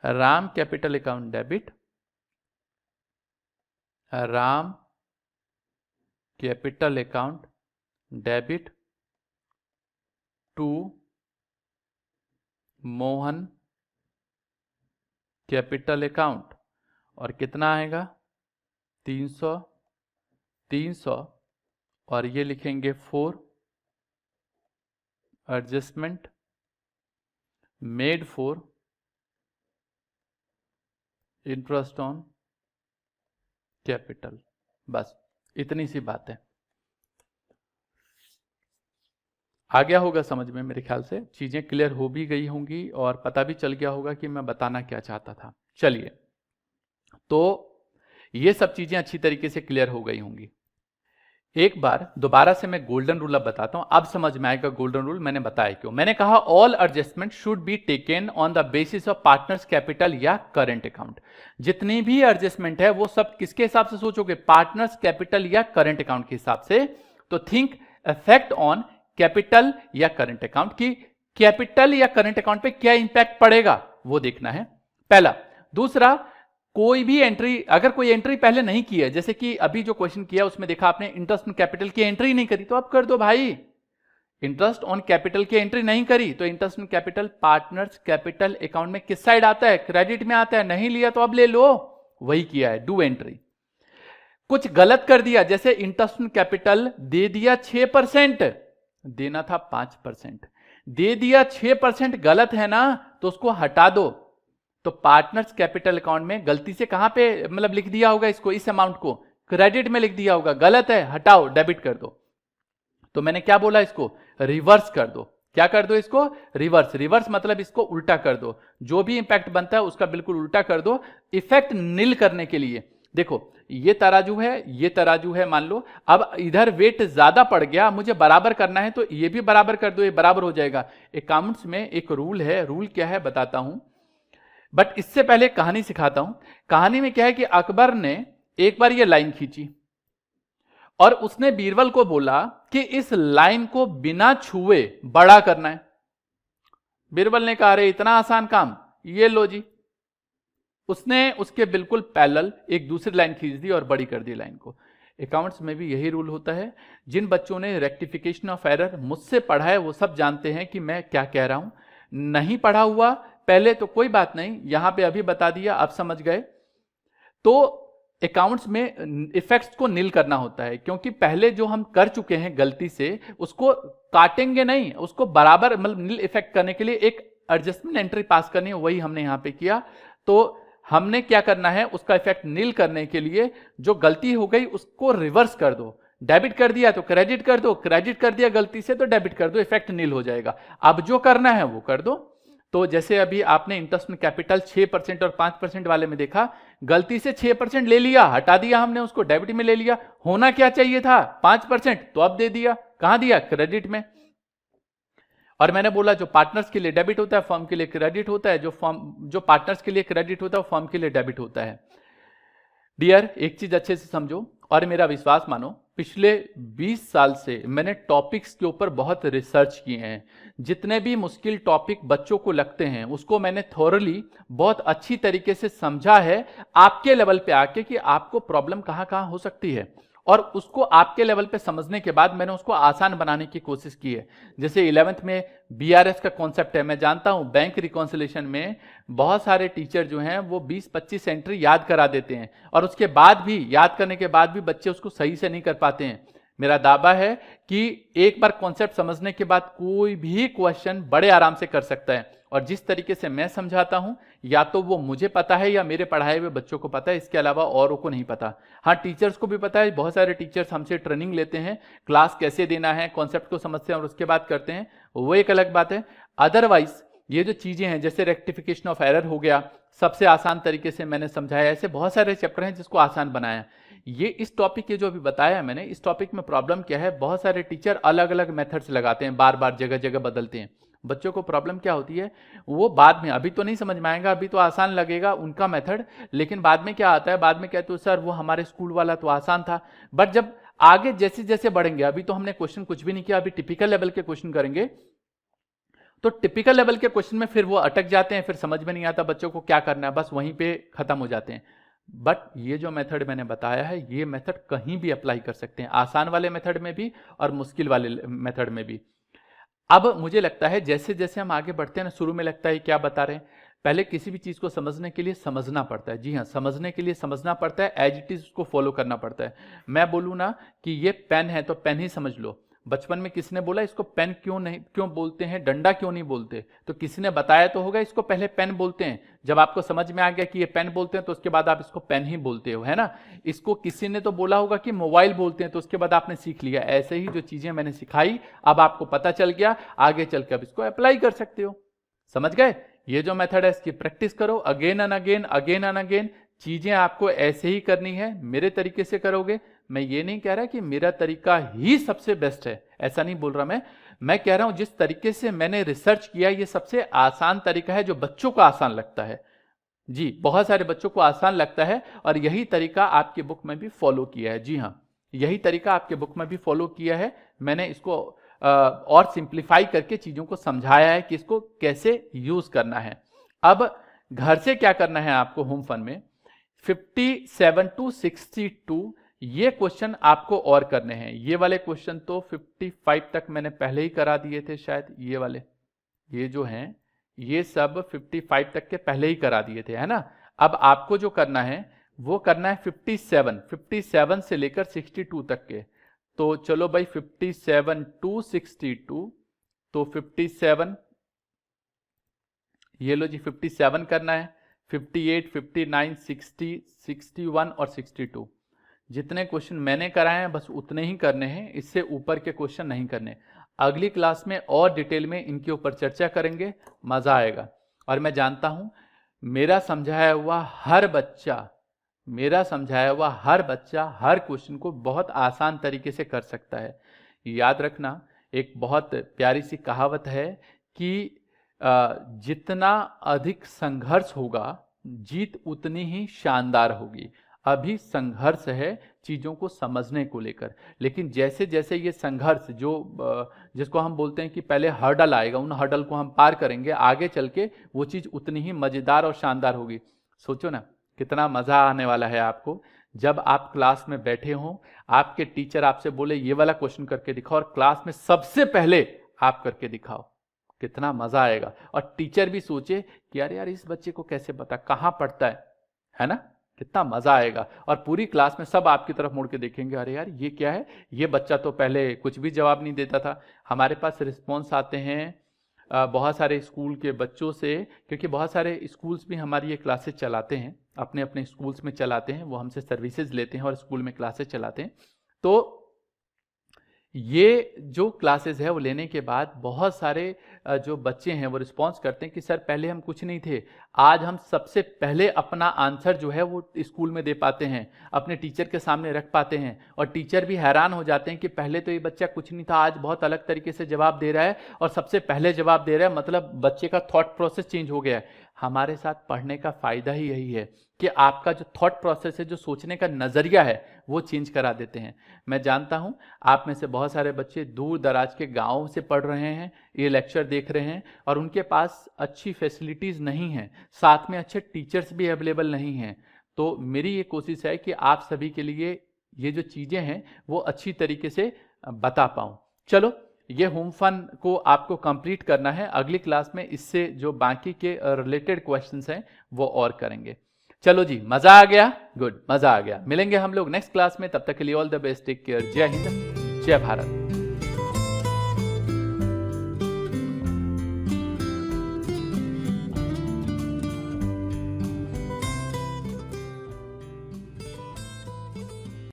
Ram capital account debit, Ram capital account debit to Mohan capital account. और कितना आएगा? 300, 300 और ये लिखेंगे 4 adjustment made for interest on capital. बस इतनी सी बात है। आ गया होगा समझ में, मेरे ख्याल से चीजें क्लियर हो भी गई होंगी और पता भी चल गया होगा कि मैं बताना क्या चाहता था। चलिए, तो ये सब चीजें अच्छी तरीके से क्लियर हो गई होंगी। एक बार दोबारा से मैं गोल्डन रूल अब बताता हूं, अब समझ में आएगा गोल्डन रूल मैंने बताया क्यों। मैंने कहा all adjustment should be taken on the basis of partners capital या करंट अकाउंट। जितनी भी एडजस्टमेंट है वो सब किसके हिसाब से सोचोगे? पार्टनर्स कैपिटल या करंट अकाउंट के हिसाब से। तो थिंक इफेक्ट ऑन कैपिटल या करंट अकाउंट की कैपिटल या करंट अकाउंट पे क्या इंपैक्ट पड़ेगा वो देखना है, पहला। दूसरा, कोई भी एंट्री, अगर कोई एंट्री पहले नहीं की है, जैसे कि अभी जो क्वेश्चन किया उसमें देखा आपने इंटरेस्ट ऑन कैपिटल की एंट्री नहीं करी, तो अब कर दो भाई। इंटरेस्ट ऑन कैपिटल की एंट्री नहीं करी तो interest on capital partners capital account में किस साइड आता है? क्रेडिट में आता है। नहीं लिया तो अब ले लो, वही किया है, डू एंट्री। कुछ गलत कर दिया, जैसे इंटरेस्ट ऑन कैपिटल दे दिया 6%, देना था 5%, दे दिया 6%, गलत है ना, तो उसको हटा दो। तो पार्टनर्स कैपिटल अकाउंट में गलती से कहां पे मतलब लिख दिया होगा इसको, इस अमाउंट को क्रेडिट में लिख दिया होगा, गलत है, हटाओ, डेबिट कर दो। तो मैंने क्या बोला, इसको रिवर्स कर दो। क्या कर दो इसको? रिवर्स। रिवर्स मतलब इसको उल्टा कर दो, जो भी इंपैक्ट बनता है उसका बिल्कुल उल्टा कर दो, इफेक्ट नील करने के लिए। देखो ये तराजू है, ये तराजू है, मान लो अब इधर वेट ज्यादा पड़ गया, मुझे बराबर करना है, तो ये भी बराबर कर दो, ये बराबर हो जाएगा। अकाउंट्स में एक रूल है, रूल क्या है बताता हूं, बट इससे पहले कहानी सिखाता हूं। कहानी में क्या है कि अकबर ने एक बार ये लाइन खींची और उसने बीरबल को बोला कि इस लाइन को बिना छुए बड़ा करना है। बीरबल ने कहा अरे इतना आसान काम, ये लो जी। उसने उसके बिल्कुल पैरेलल एक दूसरी लाइन खींच दी और बड़ी कर दी लाइन को। अकाउंट्स में भी यही रूल होता है। जिन बच्चों ने रेक्टिफिकेशन ऑफ एरर मुझसे पढ़ा है वो सब जानते हैं कि मैं क्या कह रहा हूं। नहीं पढ़ा हुआ पहले तो कोई बात नहीं, यहां पे अभी बता दिया, आप समझ गए। तो अकाउंट्स में इफेक्ट्स को नील करना होता है, क्योंकि पहले जो हम कर चुके हैं गलती से उसको काटेंगे नहीं, उसको बराबर मतलब नील इफेक्ट करने के लिए एक एडजस्टमेंट एंट्री पास करनी है, वही हमने यहां पे किया। तो हमने क्या करना है, उसका इफेक्ट नील करने के लिए जो गलती हो गई उसको रिवर्स कर दो। डेबिट कर दिया तो क्रेडिट कर दो, क्रेडिट कर दिया गलती से तो डेबिट कर दो, इफेक्ट नील हो जाएगा। अब जो करना है वो कर दो। तो जैसे अभी आपने इंटरेस्ट में कैपिटल 6% और 5% वाले में देखा, गलती से 6% ले लिया, हटा दिया हमने उसको, डेबिट में ले लिया। होना क्या चाहिए था? 5%, तो अब दे दिया, कहां दिया? क्रेडिट में। और मैंने बोला जो पार्टनर्स के लिए डेबिट होता है फर्म के लिए क्रेडिट होता है, जो पार्टनर्स के लिए क्रेडिट होता है वो फर्म के लिए डेबिट होता है। डियर, एक चीज अच्छे से समझो और मेरा विश्वास मानो, पिछले 20 साल से मैंने टॉपिक्स के ऊपर बहुत रिसर्च किए हैं। जितने भी मुश्किल टॉपिक बच्चों को लगते हैं उसको मैंने थोरली बहुत अच्छी तरीके से समझा है आपके लेवल पे आके कि आपको प्रॉब्लम कहां कहां हो सकती है, और उसको आपके लेवल पे समझने के बाद मैंने उसको आसान बनाने की कोशिश की है। जैसे 11th में बीआरएस का कॉन्सेप्ट है, मैं जानता हूं बैंक रिकॉन्सिलेशन में बहुत सारे टीचर जो हैं वो 20-25 एंट्री याद करा देते हैं और उसके बाद भी, याद करने के बाद भी बच्चे उसको सही से नहीं कर पाते हैं। मेरा दावा है कि एक बार कॉन्सेप्ट समझने के बाद कोई भी क्वेश्चन बड़े आराम से कर सकता है, और जिस तरीके से मैं समझाता हूं या तो वो मुझे पता है या मेरे पढ़ाए हुए बच्चों को पता है, इसके अलावा औरों को नहीं पता। हाँ, टीचर्स को भी पता है, बहुत सारे टीचर्स हमसे ट्रेनिंग लेते हैं, क्लास कैसे देना है, कॉन्सेप्ट को समझते हैं और उसके बाद करते हैं, वो एक अलग बात है। अदरवाइज ये जो चीजें हैं जैसे रेक्टिफिकेशन ऑफ एरर हो गया, सबसे आसान तरीके से मैंने समझाया। ऐसे बहुत सारे चैप्टर हैं जिसको आसान बनाया। ये इस टॉपिक के जो अभी बताया है मैंने, इस टॉपिक में प्रॉब्लम क्या है, बहुत सारे टीचर अलग अलग मेथड्स लगाते हैं, बार बार जगह जगह बदलते हैं। बच्चों को प्रॉब्लम क्या होती है वो बाद में, अभी तो नहीं समझ में आएगा, अभी तो आसान लगेगा उनका मेथड, लेकिन बाद में क्या आता है, बाद में कहते हो सर वो हमारे स्कूल वाला तो आसान था। बट जब आगे जैसे जैसे बढ़ेंगे, अभी तो हमने क्वेश्चन कुछ भी नहीं किया, अभी टिपिकल लेवल के क्वेश्चन करेंगे, तो टिपिकल लेवल के क्वेश्चन में फिर वो अटक जाते हैं, फिर समझ में नहीं आता बच्चों को क्या करना है, बस वहीं पे खत्म हो जाते हैं। बट ये जो मेथड मैंने बताया है, ये मेथड कहीं भी अप्लाई कर सकते हैं, आसान वाले मेथड में भी और मुश्किल वाले मेथड में भी। अब मुझे लगता है जैसे जैसे हम आगे बढ़ते हैं ना, शुरू में लगता है क्या बता रहे हैं, पहले किसी भी चीज़ को समझने के लिए समझना पड़ता है। जी हाँ, समझने के लिए समझना पड़ता है, एज इट इज़ उसको फॉलो करना पड़ता है। मैं बोलूँ ना कि ये पेन है तो पेन ही समझ लो। बचपन में किसने बोला इसको पेन क्यों बोलते हैं, डंडा क्यों नहीं बोलते? तो किसी ने बताया तो होगा इसको पहले पेन बोलते हैं। जब आपको समझ में आ गया कि ये पेन बोलते हैं तो उसके बाद आप इसको पेन ही बोलते हो, है ना। इसको किसी ने तो बोला होगा कि मोबाइल बोलते हैं तो उसके बाद आपने सीख लिया। ऐसे ही जो चीजें मैंने सिखाई अब आपको पता चल गया, आगे चल के अब इसको अप्लाई कर सकते हो। समझ गए? ये जो मेथड है इसकी प्रैक्टिस करो again and again, again and again. चीजें आपको ऐसे ही करनी है, मेरे तरीके से करोगे। मैं ये नहीं कह रहा कि मेरा तरीका ही सबसे बेस्ट है, ऐसा नहीं बोल रहा मैं कह रहा हूं जिस तरीके से मैंने रिसर्च किया ये सबसे आसान तरीका है जो बच्चों को आसान लगता है। जी, बहुत सारे बच्चों को आसान लगता है और यही तरीका आपकी बुक में भी फॉलो किया है। जी हाँ, यही तरीका आपके बुक में भी फॉलो किया है। मैंने इसको और सिंप्लीफाई करके चीजों को समझाया है कि इसको कैसे यूज करना है। अब घर से क्या करना है आपको होम फन में, 57 to 62 ये क्वेश्चन आपको और करने हैं। ये वाले क्वेश्चन तो 55 तक मैंने पहले ही करा दिए थे शायद, ये वाले, ये जो हैं ये सब 55 तक के पहले ही करा दिए थे, है ना। अब आपको जो करना है वो करना है 57 से लेकर 62 तक के। तो चलो भाई 57 to 62, तो 57 ये लो जी 57 करना है, 58, 59, 60, 61 और 62। जितने क्वेश्चन मैंने कराए हैं बस उतने ही करने हैं, इससे ऊपर के क्वेश्चन नहीं करने। अगली क्लास में और डिटेल में इनके ऊपर चर्चा करेंगे, मजा आएगा। और मैं जानता हूं मेरा समझाया हुआ हर बच्चा हर क्वेश्चन को बहुत आसान तरीके से कर सकता है। याद रखना, एक बहुत प्यारी सी कहावत है कि जितना अधिक संघर्ष होगा जीत उतनी ही शानदार होगी। अभी संघर्ष है चीजों को समझने को लेकर, लेकिन जैसे जैसे ये संघर्ष जो जिसको हम बोलते हैं कि पहले हर्डल आएगा, उन हर्डल को हम पार करेंगे, आगे चल के वो चीज उतनी ही मजेदार और शानदार होगी। सोचो ना कितना मजा आने वाला है आपको जब आप क्लास में बैठे हो, आपके टीचर आपसे बोले ये वाला क्वेश्चन करके दिखाओ और क्लास में सबसे पहले आप करके दिखाओ, कितना मजा आएगा। और टीचर भी सोचे कि यार इस बच्चे को कैसे पता, कहाँ पढ़ता है ना, कितना मजा आएगा। और पूरी क्लास में सब आपकी तरफ मुड़ के देखेंगे, अरे यार ये क्या है, ये बच्चा तो पहले कुछ भी जवाब नहीं देता था। हमारे पास रिस्पॉन्स आते हैं बहुत सारे स्कूल के बच्चों से, क्योंकि बहुत सारे स्कूल्स भी हमारी ये क्लासेस चलाते हैं, अपने अपने स्कूल्स में चलाते हैं, वो हमसे सर्विसेज लेते हैं और स्कूल में क्लासेस चलाते हैं। तो ये जो क्लासेस है वो लेने के बाद बहुत सारे जो बच्चे हैं वो रिस्पॉन्स करते हैं कि सर पहले हम कुछ नहीं थे, आज हम सबसे पहले अपना आंसर जो है वो स्कूल में दे पाते हैं, अपने टीचर के सामने रख पाते हैं। और टीचर भी हैरान हो जाते हैं कि पहले तो ये बच्चा कुछ नहीं था, आज बहुत अलग तरीके से जवाब दे रहा है और सबसे पहले जवाब दे रहा है, मतलब बच्चे का थॉट प्रोसेस चेंज हो गया है। हमारे साथ पढ़ने का फायदा ही यही है कि आपका जो थॉट प्रोसेस है, जो सोचने का नजरिया है, वो चेंज करा देते हैं। मैं जानता हूं आप में से बहुत सारे बच्चे दूर दराज के गांवों से पढ़ रहे हैं, ये लेक्चर देख रहे हैं और उनके पास अच्छी फैसिलिटीज नहीं है, साथ में अच्छे टीचर्स भी अवेलेबल नहीं हैं। तो मेरी ये कोशिश है कि आप सभी के लिए ये जो चीजें हैं वो अच्छी तरीके से बता पाऊं। चलो, ये होम फन को आपको कंप्लीट करना है, अगली क्लास में इससे जो बाकी के रिलेटेड क्वेश्चंस हैं वो और करेंगे। चलो जी, मजा आ गया, गुड, मजा आ गया। मिलेंगे हम लोग नेक्स्ट क्लास में, तब तक के लिए all the best, take care, जय हिंद, जय भारत।